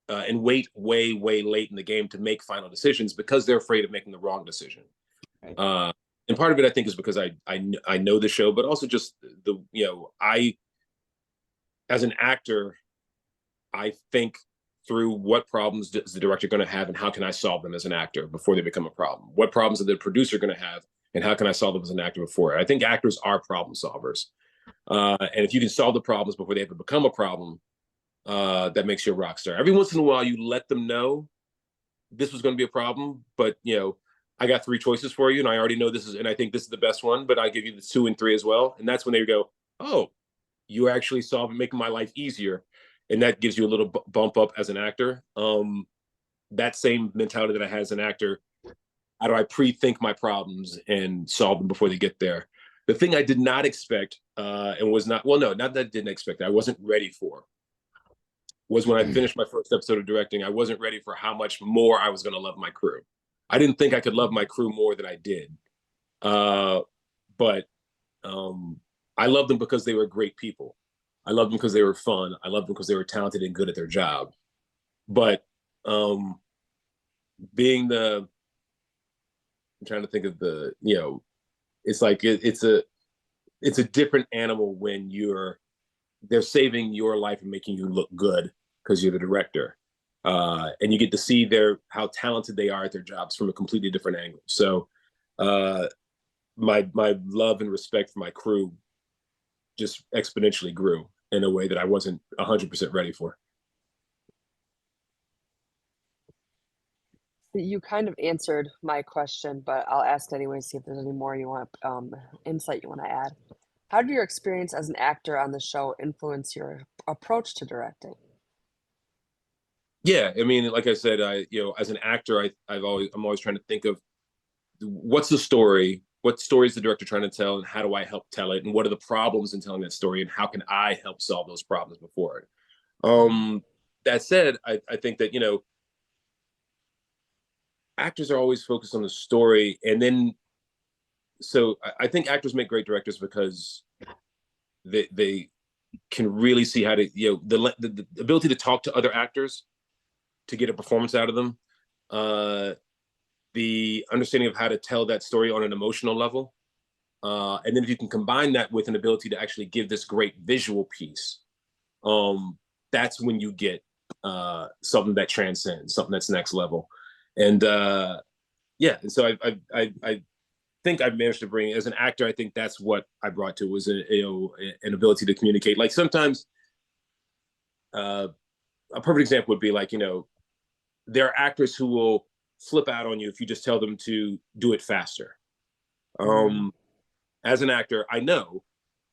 and wait way late in the game to make final decisions, because they're afraid of making the wrong decision. Right. And part of it, I think, is because I know the show, but also just I, as an actor, I think through what problems is the director going to have, and how can I solve them as an actor before they become a problem? What problems are the producer going to have, and how can I solve them as an actor before? I think actors are problem solvers. And if you can solve the problems before they ever become a problem, that makes you a rock star. Every once in a while, you let them know this was going to be a problem, but I got 3 choices for you, and I already know this is, and I think this is the best one, but I give you the 2 and 3 as well. And that's when they go, oh, you actually making my life easier. And that gives you a little bump up as an actor. That same mentality that I had as an actor, how do I pre-think my problems and solve them before they get there. The thing I did not expect and was not, well, no, not that I didn't expect, I wasn't ready for, was when I finished my first episode of directing, I wasn't ready for how much more I was going to love my crew. I didn't think I could love my crew more than I did. But I loved them because they were great people. I loved them because they were fun. I loved them because they were talented and good at their job. But being the, I'm trying to think of the, you know, it's like it's a different animal when they're saving your life and making you look good because you're the director, and you get to see how talented they are at their jobs from a completely different angle. So my love and respect for my crew just exponentially grew in a way that I wasn't 100% ready for. You kind of answered my question, but I'll ask anyway, see if there's any more you want insight you want to add. How did your experience as an actor on the show influence your approach to directing? Yeah, I mean, like I said, as an actor, I'm always trying to think of what's the story, what story is the director trying to tell, and how do I help tell it, and what are the problems in telling that story, and how can I help solve those problems before it. That said, I think that, actors are always focused on the story, and then so I think actors make great directors because they can really see how to, the ability to talk to other actors to get a performance out of them, the understanding of how to tell that story on an emotional level, and then if you can combine that with an ability to actually give this great visual piece, that's when you get something that transcends, something that's next level. And and so I think I've managed to bring, as an actor, I think that's what I brought to it, was an ability to communicate. Like sometimes, a perfect example would be like, there are actors who will flip out on you if you just tell them to do it faster. As an actor, I know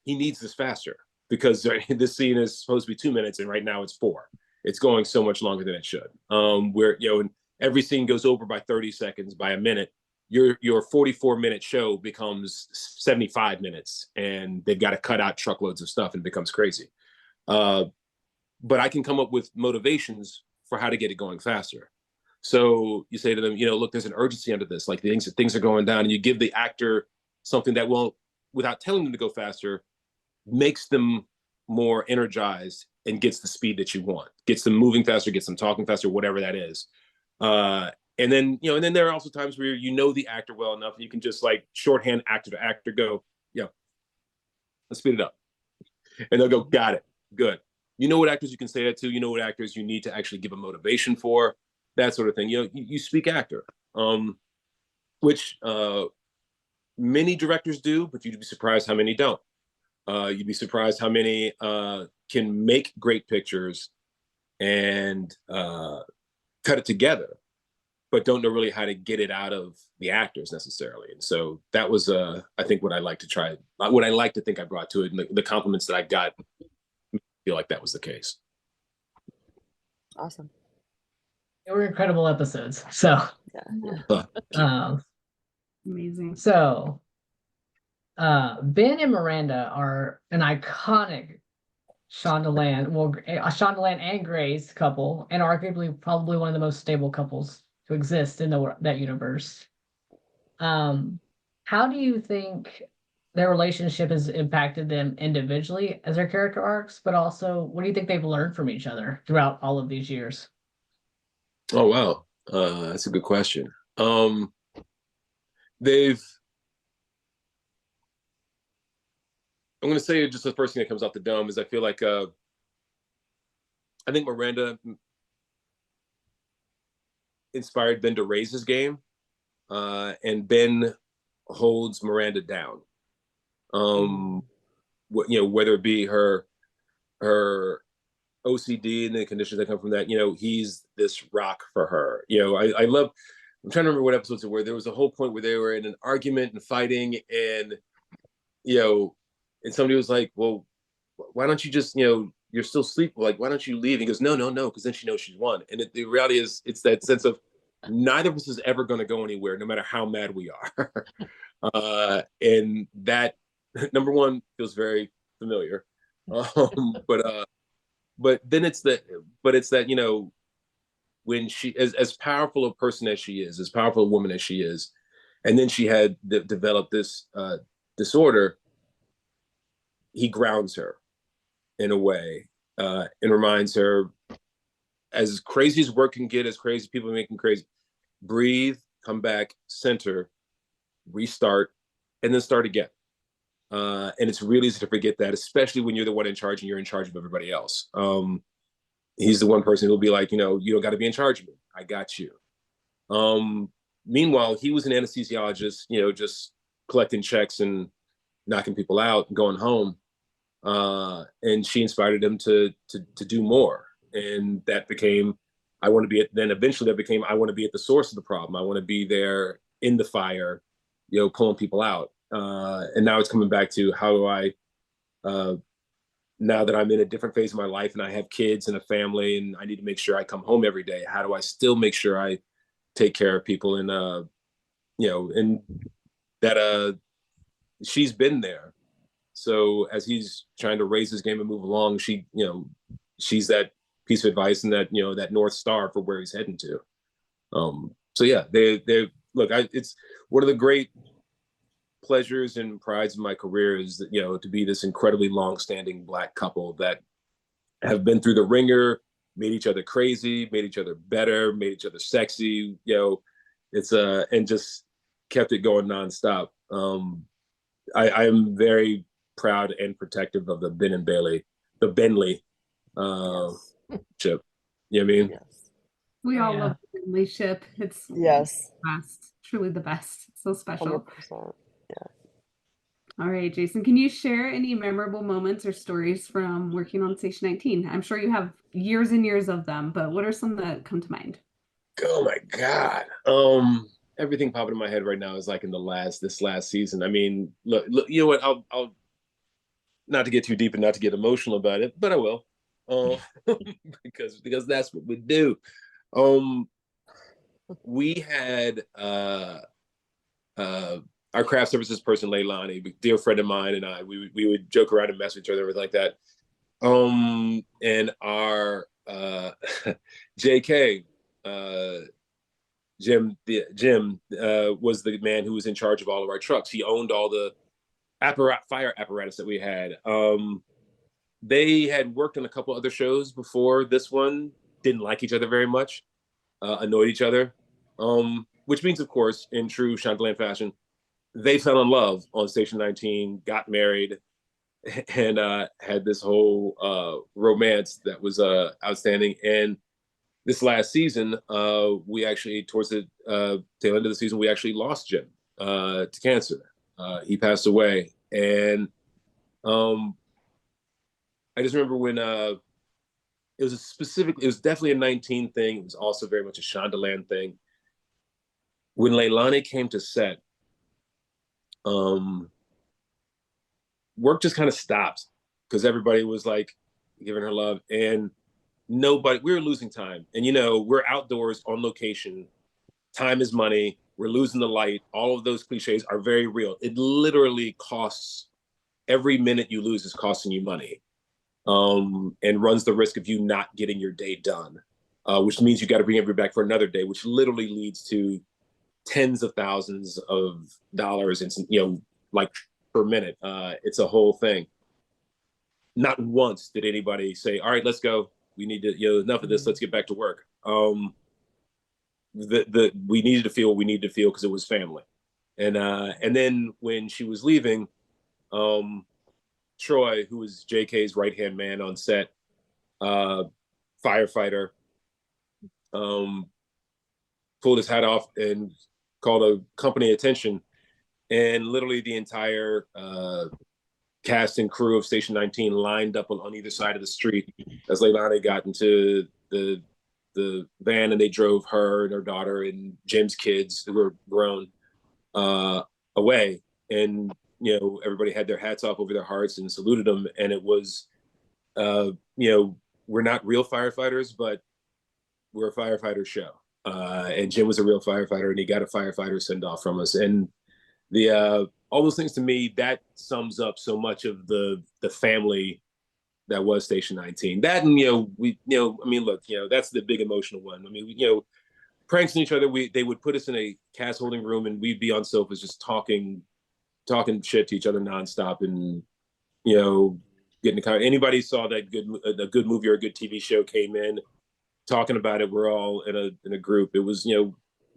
he needs this faster because this scene is supposed to be 2 minutes and right now it's 4. It's going so much longer than it should. Where, and every scene goes over by 30 seconds, by a minute. Your 44-minute show becomes 75 minutes and they've got to cut out truckloads of stuff and it becomes crazy. But I can come up with motivations for how to get it going faster. So you say to them, look, there's an urgency under this, like things are going down, and you give the actor something that will, without telling them to go faster, makes them more energized and gets the speed that you want, gets them moving faster, gets them talking faster, whatever that is. And then there are also times where the actor well enough and you can just like shorthand actor to actor go, let's speed it up. And they'll go, got it, good. You know what actors you can say that to, you know what actors you need to actually give a motivation for, that sort of thing. You speak actor, which many directors do, but you'd be surprised how many don't. You'd be surprised how many can make great pictures and cut it together, but don't know really how to get it out of the actors necessarily. And so that was, I think, what I like to think I brought to it, and the compliments that I got, I feel like that was the case. Awesome. They were incredible episodes. So, Amazing. So, Ben and Miranda are an iconic Shonda Land and Grey's couple, and arguably probably one of the most stable couples to exist in that universe. How do you think their relationship has impacted them individually as their character arcs, but also what do you think they've learned from each other throughout all of these years? Oh, wow. That's a good question. I'm going to say just the first thing that comes off the dome is I feel like I think Miranda inspired Ben to raise his game, and Ben holds Miranda down. Whether it be her OCD and the conditions that come from that, he's this rock for her. I'm trying to remember what episodes it were. There was a whole point where they were in an argument and fighting, and and somebody was like, well, why don't you just, you're still asleep, like, why don't you leave? He goes, no, because then she knows she's won. And the reality is, it's that sense of, neither of us is ever going to go anywhere, no matter how mad we are. And that, number one, feels very familiar. But then it's that, you know, when she, as powerful a person as she is, as powerful a woman as she is, and then she had developed this disorder, he grounds her in a way, and reminds her, as crazy as work can get, as crazy people making crazy, breathe, come back, center, restart, and then start again. And it's really easy to forget that, especially when you're the one in charge and you're in charge of everybody else. He's the one person who'll be like, you know, you don't got to be in charge of me. I got you. Meanwhile, he was an anesthesiologist, you know, just collecting checks and knocking people out and going home. And she inspired him to do more. And that became, I want to be at, then eventually that became, I want to be at the source of the problem. I want to be there in the fire, you know, pulling people out. And now it's coming back to, how do I, now that I'm in a different phase of my life and I have kids and a family and I need to make sure I come home every day, how do I still make sure I take care of people? And, you know, and that she's been there. So as he's trying to raise his game and move along, she, you know, she's that piece of advice and that, you know, that North Star for where he's heading to. So yeah, they look, it's one of the great pleasures and prides of my career is that, you know, to be this incredibly long-standing Black couple that have been through the ringer, made each other crazy, made each other better, made each other sexy, you know, it's and just kept it going nonstop. I am very proud and protective of the Ben and Bailey, the Benley ship. You know what I mean? Yes. We all Yeah. love the family ship. It's Yes. the best, truly the best. It's so special. 100%. All right, Jason, can you share any memorable moments or stories from working on Station 19? I'm sure you have years and years of them, but what are some that come to mind? Oh my God. Everything popping in my head right now is like in this last season. I mean, look, you know what? I'll not to get too deep and not to get emotional about it, but I will. Because that's what we do. We had our craft services person, Leilani, a dear friend of mine, and I, we would joke around and mess with each other, everything like that. And our JK, Jim was the man who was in charge of all of our trucks. He owned all the fire apparatus that we had. They had worked on a couple other shows before this one, didn't like each other very much, annoyed each other, which means, of course, in true Shonda fashion, they fell in love on Station 19, got married, and had this whole romance that was outstanding. And this last season, we actually, towards the tail end of the season, we actually lost Jim to cancer. He passed away. And I just remember when it was definitely a 19 thing. It was also very much a Shondaland thing. When Leilani came to set, work just kind of stopped because everybody was like giving her love, and we were losing time. And, you know, we're outdoors on location. Time is money. We're losing the light. All of those cliches are very real. It literally costs, every minute you lose is costing you money, and runs the risk of you not getting your day done, which means you got to bring everybody back for another day, which literally leads to tens of thousands of dollars and, you know, like per minute. It's a whole thing. Not once did anybody say, all right, let's go. We need to, you know, enough of this. Let's get back to work. We needed to feel what we needed to feel because it was family. And then when she was leaving, Troy, who was JK's right-hand man on set, firefighter, pulled his hat off and called a company attention. And literally the entire cast and crew of Station 19 lined up on either side of the street as Leilani got into the van, and they drove her and her daughter and Jim's kids, who were grown, away. And, you know, everybody had their hats off over their hearts and saluted them. And it was, you know, we're not real firefighters, but we're a firefighter show. And Jim was a real firefighter, and he got a firefighter send off from us. And the all those things, to me, that sums up so much of the family that was Station 19. That, and I mean, look, that's the big emotional one. I mean, pranks on each other. They would put us in a cast holding room, and we'd be on sofas just talking shit to each other nonstop, and getting anybody saw that a good movie or a good TV show came in, talking about it. We're all in a group. It was,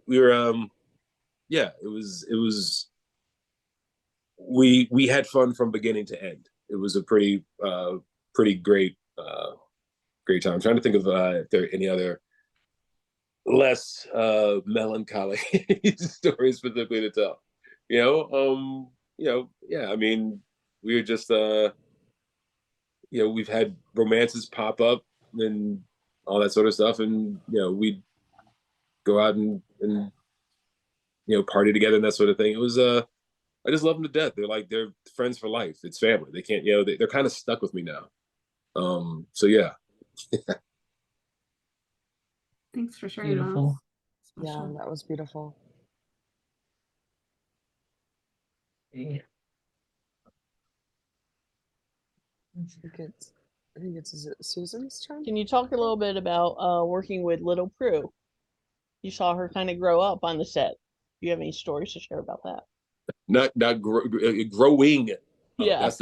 we were yeah, we had fun from beginning to end. It was a pretty great time. I'm trying to think of if there are any other less melancholy stories specifically to tell. Yeah, I mean, we were just we've had romances pop up and all that sort of stuff, and we'd go out and party together and that sort of thing. It was I just love them to death. They're friends for life. It's family. They can't, they're kind of stuck with me now. So yeah. Thanks for sharing Beautiful. that. Yeah, that was beautiful. Yeah. I think it's is it Susan's turn? Can you talk a little bit about working with little Prue? You saw her kind of grow up on the set. Do you have any stories to share about that? Not growing. Yeah. That's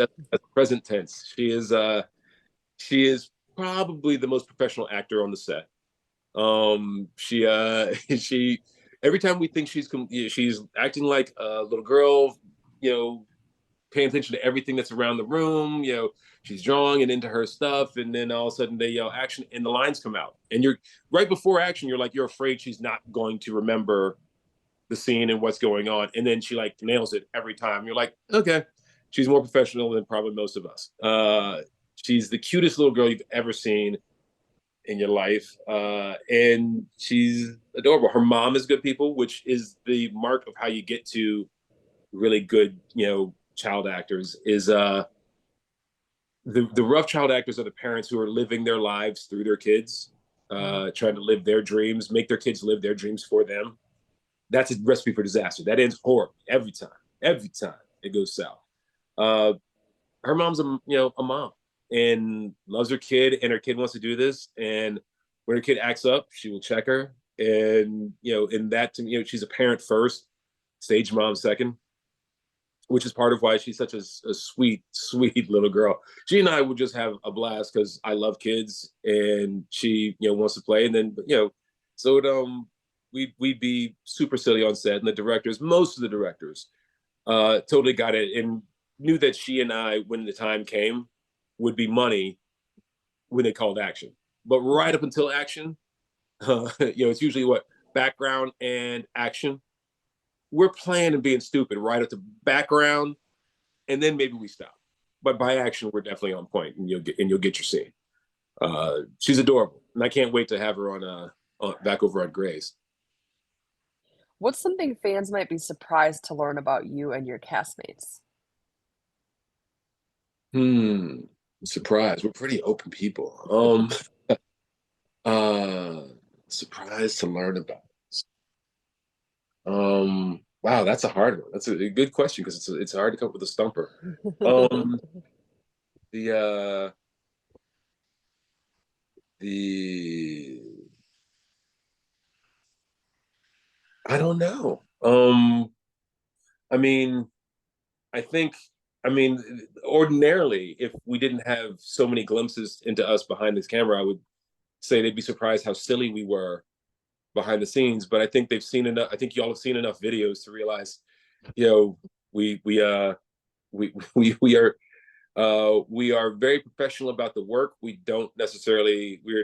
present tense. She is probably the most professional actor on the set. She every time we think she's acting like a little girl, paying attention to everything that's around the room. She's drawing and into her stuff, and then all of a sudden they yell action, and the lines come out, and you're right before action. You're afraid she's not going to remember the scene and what's going on, and then she nails it every time. You're like, okay, she's more professional than probably most of us. She's the cutest little girl you've ever seen in your life, and she's adorable. Her mom is good people, which is the mark of how you get to really good child actors. Is the rough child actors are the parents who are living their lives through their kids, trying to live their dreams, make their kids live their dreams for them. That's a recipe for disaster. That ends horribly every time. Every time it goes south. Her mom's a mom and loves her kid, and her kid wants to do this. And when her kid acts up, she will check her. And in that, she's a parent first, stage mom second, which is part of why she's such a sweet, sweet little girl. She and I would just have a blast because I love kids, and she wants to play. And then so we'd be super silly on set, and most of the directors totally got it and knew that she and I, when the time came, would be money when they called action. But right up until action, it's usually what, background and action. We're playing and being stupid right up to background, and then maybe we stop. But by action, we're definitely on point, and you'll get your scene. She's adorable, and I can't wait to have her on back over on Grey's. What's something fans might be surprised to learn about you and your castmates? Surprise. We're pretty open people. Surprised to learn about. Wow, that's a hard one. That's a good question because it's hard to come up with a stumper. The I don't know. I mean, ordinarily, if we didn't have so many glimpses into us behind this camera, I would say they'd be surprised how silly we were behind the scenes. But I think they've seen enough. I think y'all have seen enough videos to realize, we are very professional about the work. We're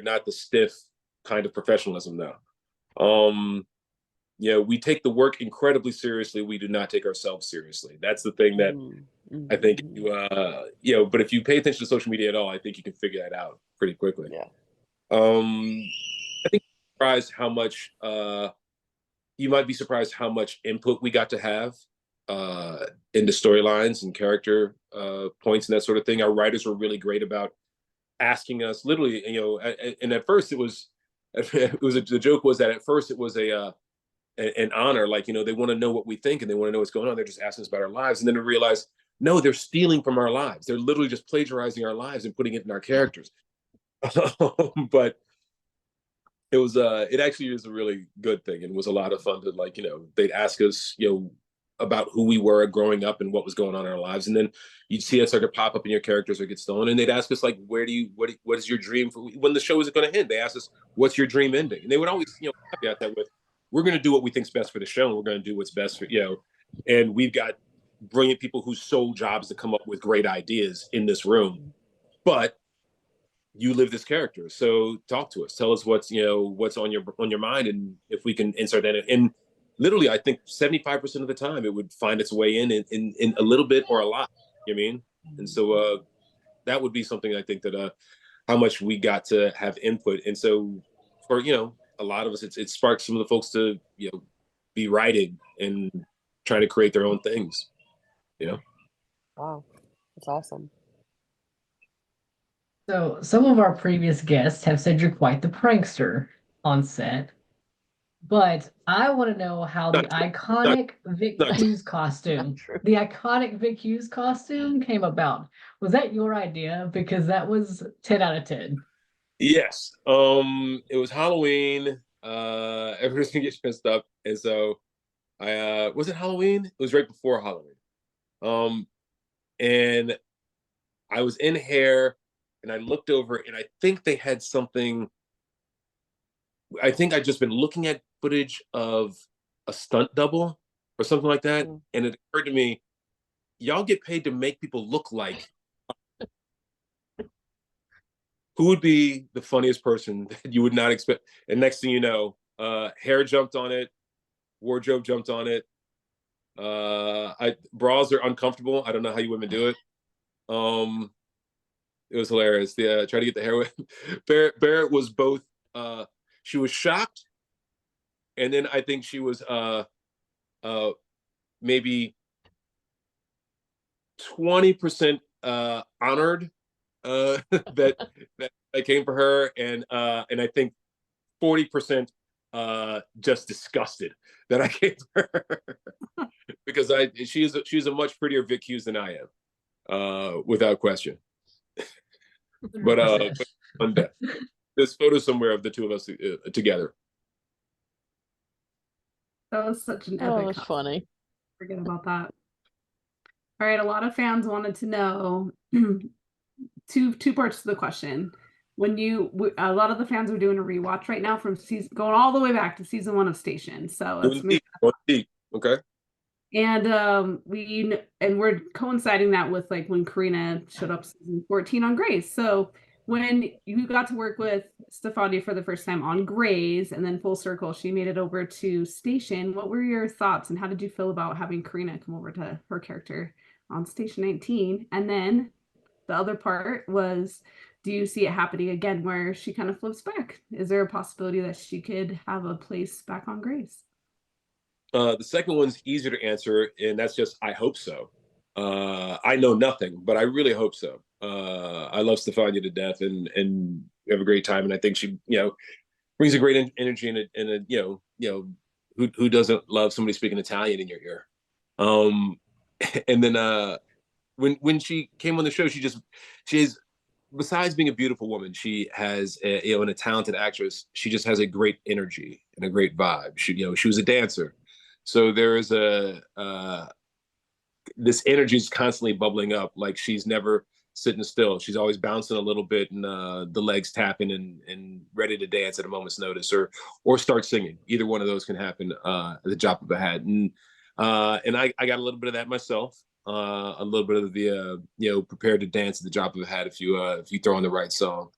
not the stiff kind of professionalism now. We take the work incredibly seriously. We do not take ourselves seriously. That's the thing that I think but if you pay attention to social media at all, I think you can figure that out pretty quickly. Yeah. I think surprised how much you might be surprised how much input we got to have into storylines and character points and that sort of thing. Our writers were really great about asking us literally, and at first it was it was the joke was that at first it was an honor, like, you know, they want to know what we think and they want to know what's going on. They're just asking us about our lives, and then they realize, no, they're stealing from our lives. They're literally just plagiarizing our lives and putting it in our characters. But it actually is a really good thing, and was a lot of fun to, like, you know, they'd ask us, you know, about who we were growing up and what was going on in our lives, and then you'd see us start to pop up in your characters or get stolen, and they'd ask us, like, what is your dream for when the show is going to end? They asked us, what's your dream ending? And they would always, you know, caveat that with, we're going to do what we think's best for the show, and we're going to do what's best for, you know, and we've got brilliant people whose sole jobs to come up with great ideas in this room, but you live this character, so talk to us, tell us what's, you know, what's on your mind, and if we can insert that in. And literally, I think 75% of the time it would find its way in a little bit or a lot, you know what I mean? And so that would be something, I think, that how much we got to have input. And so for, you know, a lot of us, it sparked some of the folks to, you know, be writing and trying to create their own things, you know. Wow, that's awesome. So some of our previous guests have said you're quite the prankster on set, but I want to know how the Not iconic Vic not Hughes costume, true. the iconic Vic Hughes costume came about. Was that your idea? Because that was 10 out of 10. Yes. It was Halloween. Everybody's gonna get dressed up. And so I was it Halloween? It was right before Halloween. And I was in hair and I looked over and I think they had something. I think I'd just been looking at footage of a stunt double or something like that. And it occurred to me, y'all get paid to make people look like, who would be the funniest person that you would not expect? And next thing you know, hair jumped on it, wardrobe jumped on it. Bras are uncomfortable. I don't know how you women do it. It was hilarious. Try to get the hair with Barrett was both. She was shocked, and then I think she was maybe 20% honored that came for her, and I think 40% just disgusted that I came for her because she's a much prettier Vic Hughes than I am, without question. But there's photos somewhere of the two of us together. That was such an Oh, epic. that's funny. Forget about that. All right, a lot of fans wanted to know two parts to the question. A lot of the fans are doing a rewatch right now from going all the way back to season 1 of Station. So let's move. Okay. And we're coinciding that with, like, when Karina showed up season 14 on Grey's. So when you got to work with Stefania for the first time on Grey's, and then full circle, she made it over to Station. What were your thoughts, and how did you feel about having Karina come over to her character on Station 19? And then the other part was, do you see it happening again where she kind of flips back? Is there a possibility that she could have a place back on Grey's? The second one's easier to answer, and that's just, I hope so. I know nothing, but I really hope so. I love Stefania to death, and we have a great time, and I think she, you know, brings a great energy and a you know who doesn't love somebody speaking Italian in your ear. And then when she came on the show, she is, besides being a beautiful woman, she has and a talented actress. She just has a great energy and a great vibe. She was a dancer, so there is this energy is constantly bubbling up. Like, she's never sitting still. She's always bouncing a little bit, and the legs tapping and ready to dance at a moment's notice, or start singing. Either one of those can happen at the drop of a hat. And I got a little bit of that myself. A little bit of the prepared to dance at the drop of a hat if you throw on the right song.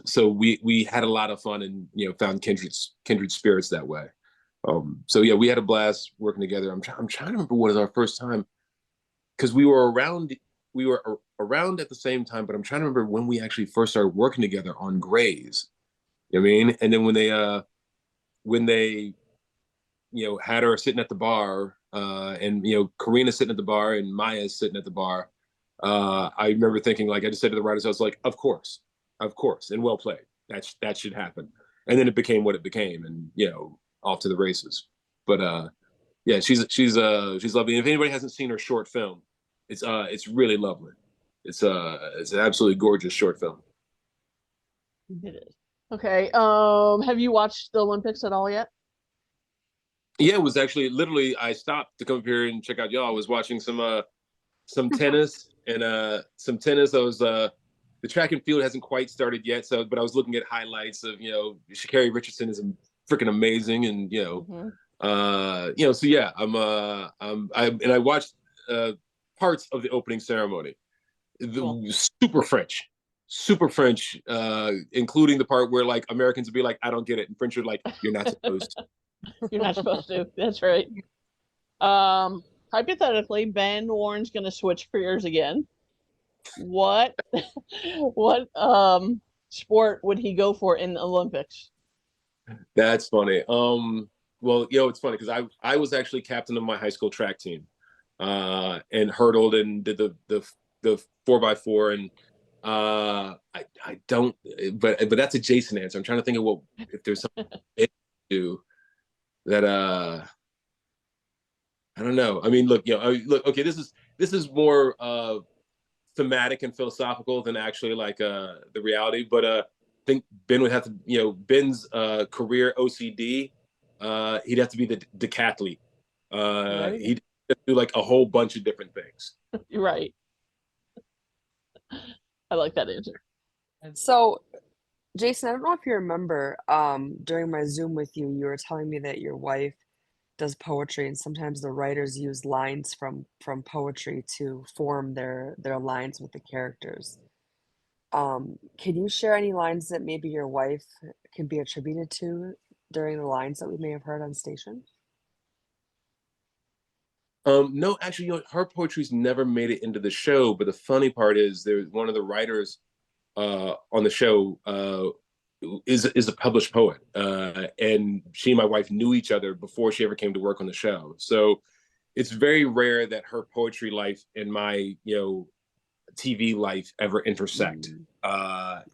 So we had a lot of fun, and found kindred spirits that way. So yeah, we had a blast working together. I'm trying to remember what was our first time, because we were around at the same time, but I'm trying to remember when we actually first started working together on Grey's. You know what I mean? And then when they had her sitting at the bar, and Karina sitting at the bar and Maya's sitting at the bar. I remember thinking, like, I just said to the writers, I was like, of course, and well played. That should happen. and then it became what it became, and off to the races. But yeah, she's lovely. And if anybody hasn't seen her short film, it's really lovely. It's an absolutely gorgeous short film. It is. Okay. Have you watched the Olympics at all yet? Yeah, it was actually literally I stopped to come up here and check out y'all. I was watching some tennis and some tennis. I was the track and field hasn't quite started yet, but I was looking at highlights of Sha'Carri Richardson is freaking amazing, and so yeah, I watched parts of the opening ceremony. Cool. Super French, including the part where like Americans would be like, I don't get it, and French are like, you're not supposed to. You're not supposed to. That's right. Hypothetically, Ben Warren's going to switch careers again. What sport would he go for in the Olympics? That's funny. Well, it's funny because I was actually captain of my high school track team, and hurdled and did the 4x4, and I don't, but that's a Jason answer. I'm trying to think of if there's something to do that I don't know. I mean, look, okay, this is more thematic and philosophical than actually like the reality, but I think Ben would have to, Ben's career OCD, he'd have to be the decathlete. Right. He'd have to do like a whole bunch of different things. You're right. I like that answer. So, Jason, I don't know if you remember, during my Zoom with you, you were telling me that your wife does poetry, and sometimes the writers use lines from poetry to form their lines with the characters. Can you share any lines that maybe your wife can be attributed to during the lines that we may have heard on station? No, actually, her poetry's never made it into the show. But the funny part is, there's one of the writers on the show is a published poet, and she and my wife knew each other before she ever came to work on the show. So it's very rare that her poetry life and my TV life ever intersect.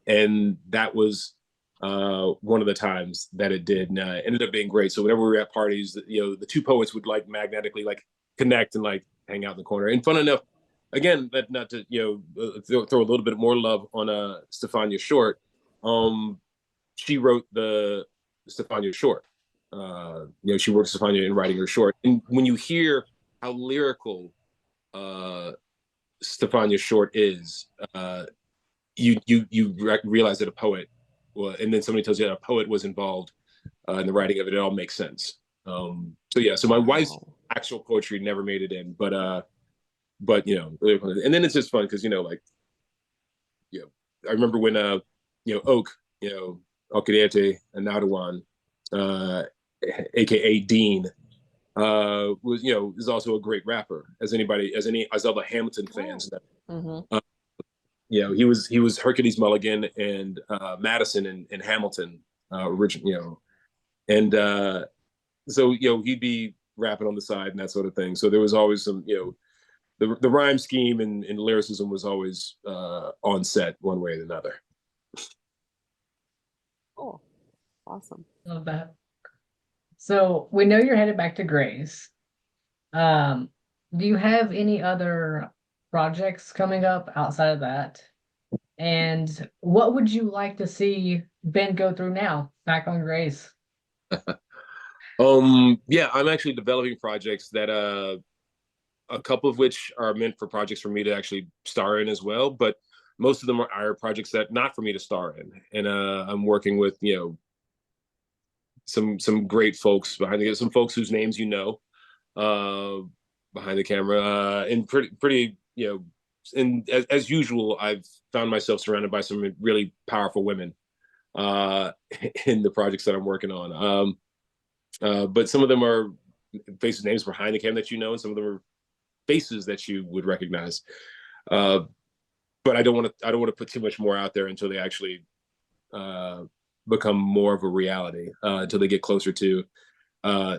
And that was one of the times that it did, and ended up being great. So whenever we were at parties, the two poets would like magnetically like connect and like hang out in the corner. And fun enough, again, not to throw a little bit more love on Stefania Short. She wrote the Stefania Short. She worked with Stefania in writing her short. And when you hear how lyrical Stefania Short is, you realize that a poet, and then somebody tells you that a poet was involved in the writing of it. It all makes sense. So my wife's actual poetry never made it in, but and then it's just fun because I remember when Oak, Okadete and Nadawan, aka Dean, is also a great rapper, as any Zelda Hamilton fans know. He was Hercules Mulligan and Madison and Hamilton originally, and so he'd be rapping on the side and that sort of thing. So there was always some the rhyme scheme and lyricism was always on set one way or another. Oh, awesome. Love that. So we know you're headed back to Grace. Do you have any other projects coming up outside of that? And what would you like to see Ben go through now, back on Grace? Yeah, I'm actually developing projects that a couple of which are meant for projects for me to actually star in as well, but most of them are projects that not for me to star in. And I'm working with some great folks some folks whose names behind the camera, and pretty and as usual, I've found myself surrounded by some really powerful women in the projects that I'm working on. But some of them are faces, names behind the camera that and some of them are faces that you would recognize. But I don't want to put too much more out there until they actually become more of a reality, until they get closer to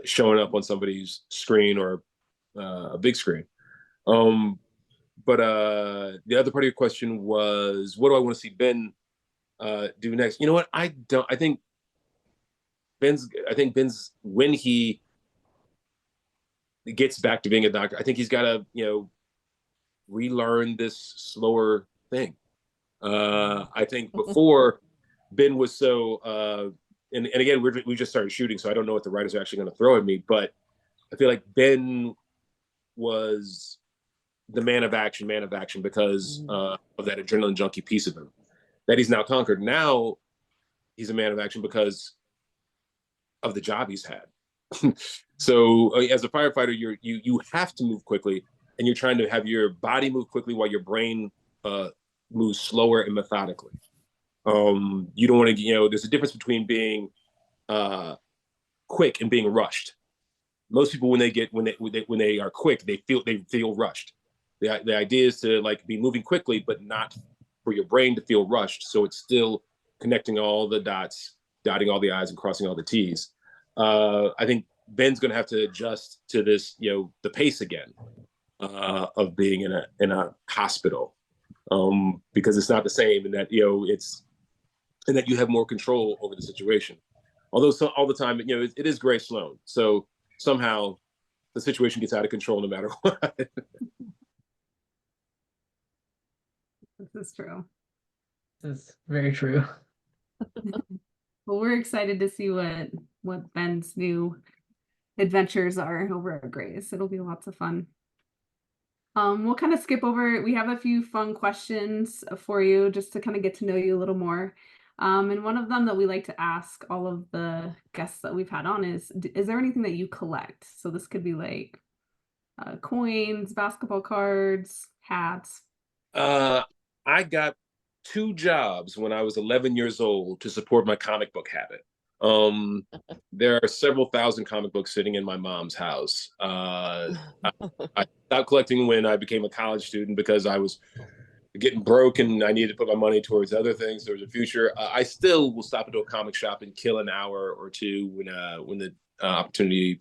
showing up on somebody's screen or a big screen. But the other part of your question was, what do I want to see Ben do next? You know what? I think I think Ben's, when he gets back to being a doctor, I think he's got to, relearn this slower thing. I think before Ben was so, and again, we just started shooting, so I don't know what the writers are actually going to throw at me, but I feel like Ben was the man of action because of that adrenaline junkie piece of him that he's now conquered. Now he's a man of action because of the job he's had. So as a firefighter, you have to move quickly, and you're trying to have your body move quickly while your brain moves slower and methodically. You don't want to, there's a difference between being quick and being rushed. Most people, when they are quick, they feel rushed. The idea is to like be moving quickly, but not for your brain to feel rushed. So it's still connecting all the dots, dotting all the I's and crossing all the T's. I think Ben's going to have to adjust to this, the pace again of being in a hospital, because it's not the same, and that and that you have more control over the situation. Although all the time, it is Gray Sloan, so somehow the situation gets out of control no matter what. This is true. This is very true. Well, we're excited to see what Ben's new adventures are over at Gray's. It'll be lots of fun. We'll kind of skip over. We have a few fun questions for you just to kind of get to know you a little more. And one of them that we like to ask all of the guests that we've had on is there anything that you collect? So this could be like coins, basketball cards, hats. I got 2 jobs when I was 11 years old to support my comic book habit. There are several thousand comic books sitting in my mom's house. I stopped collecting when I became a college student because I was getting broke and I needed to put my money towards other things towards the future. I still will stop into a comic shop and kill an hour or two when the opportunity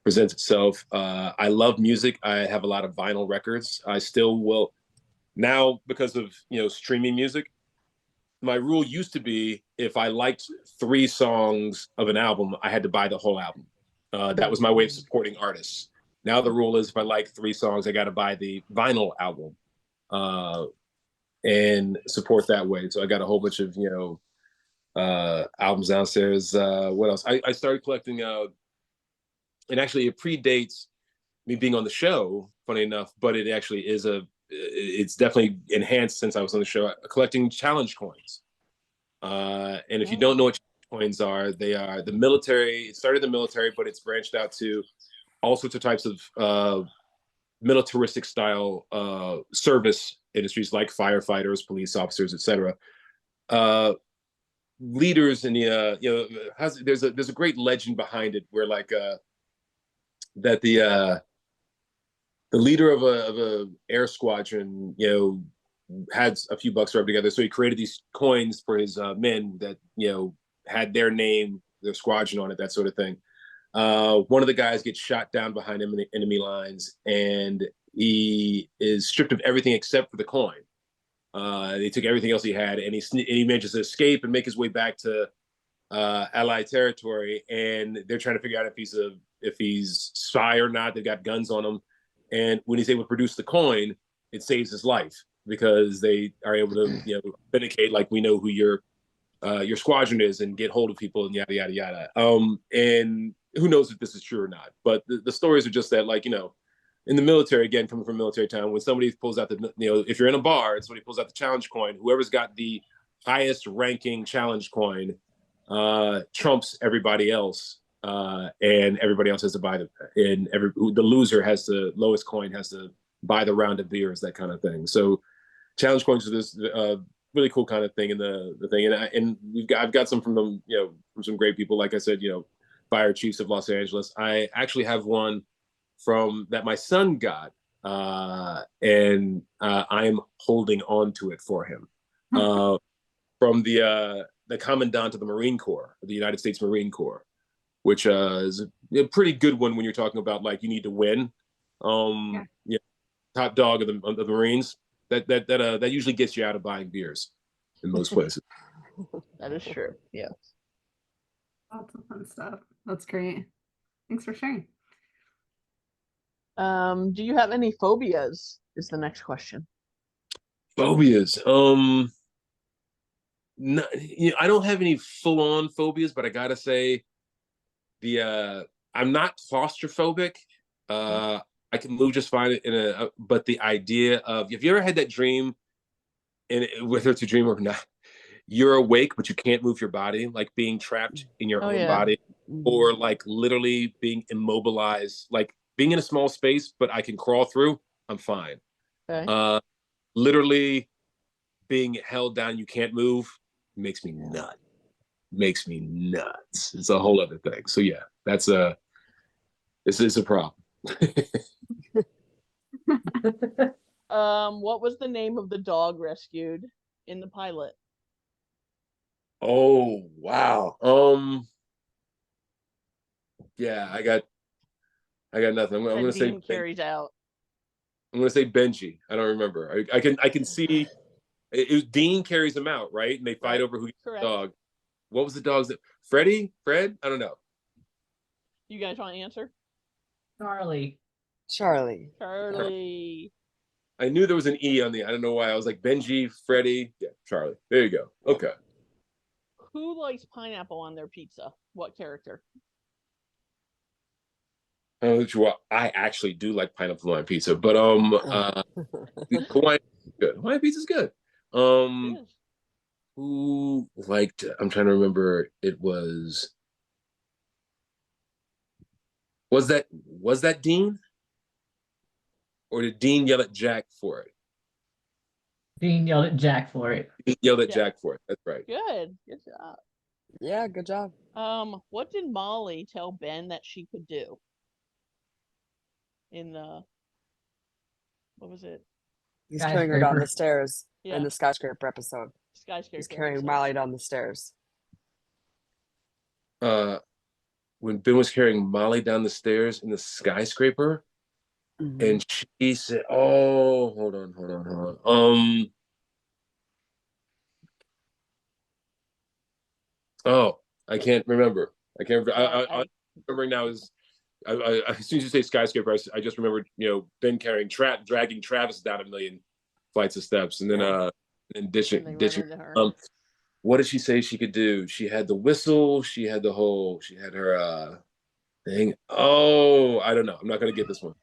presents itself. I love music. I have a lot of vinyl records. I still will now, because of streaming music. My rule used to be if I liked 3 songs of an album, I had to buy the whole album. That was my way of supporting artists. Now the rule is if I like 3 songs, I got to buy the vinyl album and support that way. So I got a whole bunch of albums downstairs. What else? I started collecting, and actually it predates me being on the show. Funny enough, but it actually is it's definitely enhanced since I was on the show, collecting challenge coins. And if you don't know what coins are, they are the military. It started in the military, but it's branched out to all sorts of types of militaristic style service industries like firefighters, police officers, etc. Leaders in the there's a great legend behind it where like that the leader of a air squadron, had a few bucks rubbed together, so he created these coins for his men that had their name, their squadron on it, that sort of thing. One of the guys gets shot down behind him in the enemy lines, and he is stripped of everything except for the coin. They took everything else he had, and he manages to escape and make his way back to Allied territory. And they're trying to figure out if he's spy or not. They've got guns on him. And when he's able to produce the coin, it saves his life because they are able to, authenticate, like, we know who your squadron is and get hold of people and yada, yada, yada. And who knows if this is true or not. But the stories are just that, like, in the military, again, coming from a military town, when somebody pulls out if you're in a bar and somebody pulls out the challenge coin, whoever's got the highest ranking challenge coin trumps everybody else. And everybody else has to buy and the loser lowest coin has to buy the round of beers, that kind of thing. So challenge coins are this really cool kind of thing in the thing. And I've got some from them, from some great people. Like I said, fire chiefs of Los Angeles. I actually have one from that my son got, and I am holding on to it for him. From the commandant of the Marine Corps, the United States Marine Corps, which is a pretty good one when you're talking about, like, you need to win. Top dog of the Marines. That usually gets you out of buying beers in most places. That is true. Yeah. Lots of fun stuff. That's great. Thanks for sharing. Do you have any phobias? Is the next question. Phobias. No, I don't have any full-on phobias, but I gotta say I'm not claustrophobic. I can move just fine but the idea of, if you ever had that dream, and whether it's a dream or not, you're awake but you can't move your body, like being trapped in your own body, or like literally being immobilized, like being in a small space but I can crawl through, I'm fine. Okay. Literally being held down, you can't move, makes me nuts. Makes me nuts. It's a whole other thing. So yeah, this is a problem. What was the name of the dog rescued in the pilot? Oh wow. Yeah, I got nothing. I'm gonna say Dean carries out. I'm gonna say Benji. I don't remember. I can see Dean carries him out, right? And they fight over who gets the dog. What was the dog's name? Freddie? Fred? I don't know. You guys want to answer? Charlie. Charlie. Charlie. I knew there was an E on the. I don't know why. I was like Benji, Freddie. Yeah, Charlie. There you go. Okay. Who likes pineapple on their pizza? What character? I actually do like pineapple Hawaiian pizza, but Hawaiian good. Hawaiian pizza's good. Who liked? I'm trying to remember. It was that Dean, or did Dean yell at Jack for it? Dean yelled at Jack for it. He yelled at Jack for it. That's right. Good job. Yeah, good job. What did Molly tell Ben that she could do? In the, what was it? He's carrying her down the stairs in the skyscraper episode. He's carrying Molly down the stairs. When Ben was carrying Molly down the stairs in the skyscraper, and she said, "Oh, hold on. Oh, I can't remember. I can't remember. I remembering now is as soon as you say skyscraper, I just remembered, Ben carrying dragging Travis down a million flights of steps, and then ditching. What did she say she could do? She had the whistle. She had her thing. Oh, I don't know. I'm not gonna get this one.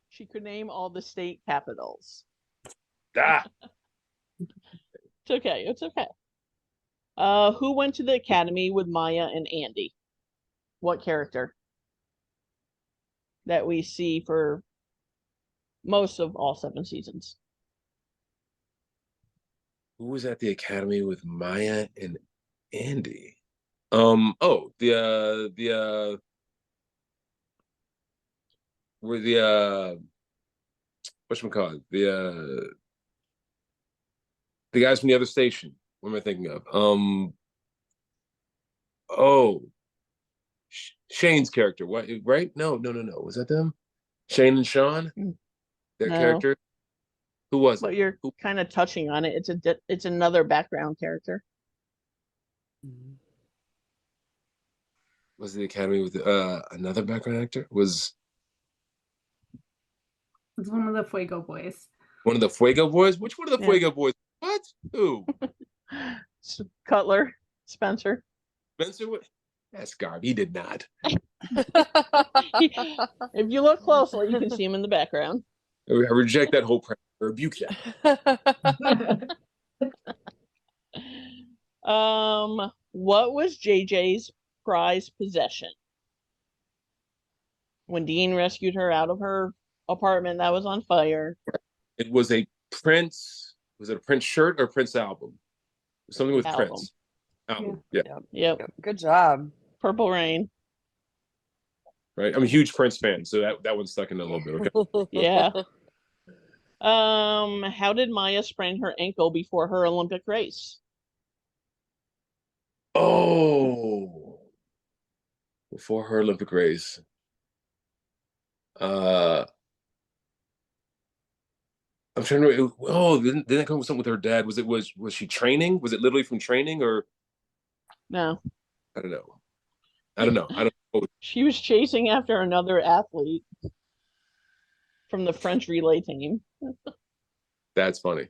She could name all the state capitals. It's okay. It's okay. Who went to the academy with Maya and Andy? What character that we see for most of all 7 seasons? Who was at the academy with Maya and Andy? Were the whatchamacallit? The guys from the other station. What am I thinking of? Shane's character. What? Right? No. Was that them? Shane and Sean? Their character? Who was it? But you're kind of touching on it. It's another background character. Was the academy with another background actor? It's one of the Fuego boys. One of the Fuego boys? Which one of the Fuego boys? What? Who? Cutler. Spencer. Spencer? That's Garb. He did not. If you look closely, you can see him in the background. I reject that whole premise. I rebuke that. What was JJ's prized possession when Dean rescued her out of her apartment that was on fire? It was a Prince. Was it a Prince shirt or a Prince album? Something with Prince. Album. Yeah. Yep. Good job. Purple Rain. Right. I'm a huge Prince fan, so that one's stuck in a little bit. Okay. Yeah. How did Maya sprain her ankle before her Olympic race? Oh, before her Olympic race. I'm trying to. Oh, didn't that come with something with her dad? Was she training? Was it literally from training, or no? I don't know. I don't know. I don't know. She was chasing after another athlete from the French relay team. That's funny.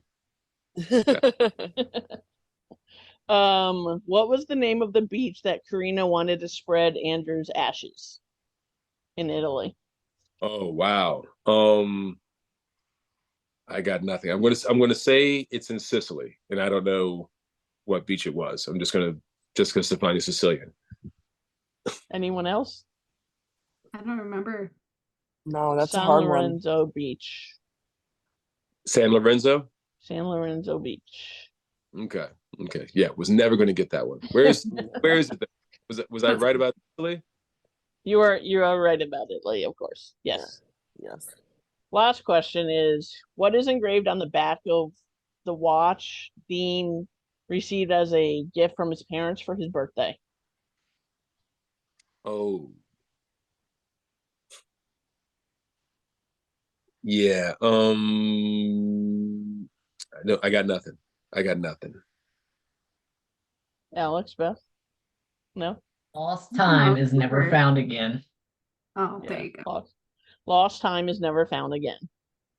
What was the name of the beach that Karina wanted to spread Andrew's ashes in Italy? Oh wow. I got nothing. I'm gonna say it's in Sicily, and I don't know what beach it was. I'm just gonna Stefani's Sicilian. Anyone else? I don't remember. No, that's a San hard one. Lorenzo Beach. San Lorenzo? San Lorenzo Beach. Okay. Okay. Yeah, was never gonna get that one. Where is it? Was I right about Sicily? You are right about Italy, of course. Yes. Yes. Last question is, what is engraved on the back of the watch Dean received as a gift from his parents for his birthday? Oh. Yeah. No, I got nothing. I got nothing. Alex, Beth? No? Lost time is never sure. found again. Oh, there you go. Lost time is never found again.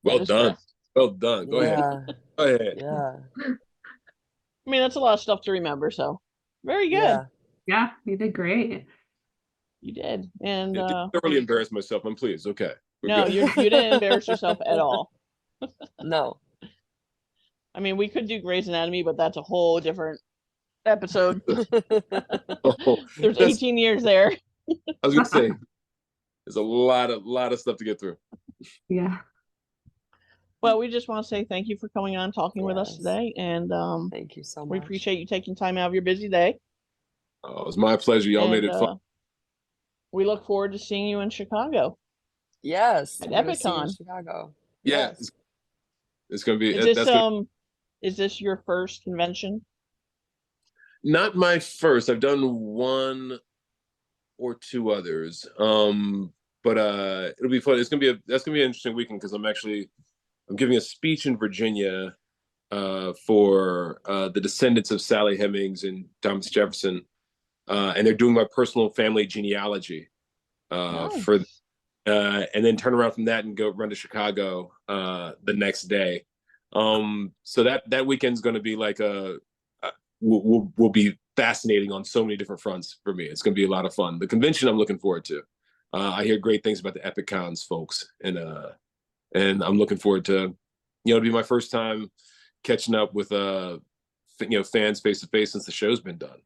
Well That is done. correct. Well done. Go ahead. Yeah. Go ahead. Yeah. I mean, that's a lot of stuff to remember, so very good. Yeah. Yeah, you did great. You did. And I thoroughly embarrassed myself. I'm pleased. Okay. We're no, good. you didn't embarrass yourself at all. No. I mean, we could do Grey's Anatomy, but that's a whole different episode. Oh, There's 18 years there. I was gonna say there's a lot of stuff to get through. Yeah. Well, we just want to say thank you for coming on, talking with us Yes. today, and Thank you so we much. appreciate you taking time out of your busy day. Oh, it was my pleasure. Y'all made it fun. We look forward to seeing you in Chicago. Yes. At we're gonna see you in Epicon. Chicago. Yeah, Yes. it's gonna be. Is this your first convention? Not my first. I've done one or two others. But it'll be fun. That's gonna be an interesting weekend because I'm giving a speech in Virginia for the descendants of Sally Hemings and Thomas Jefferson, and they're doing my personal family genealogy Nice. and then turn around from that and go run to Chicago the next day. So that weekend's going to be like will be fascinating on so many different fronts for me. It's going to be a lot of fun. The convention I'm looking forward to. I hear great things about the Epic Cons folks, and I'm looking forward to, it'll be my first time catching up with fans face to face since the show's been done.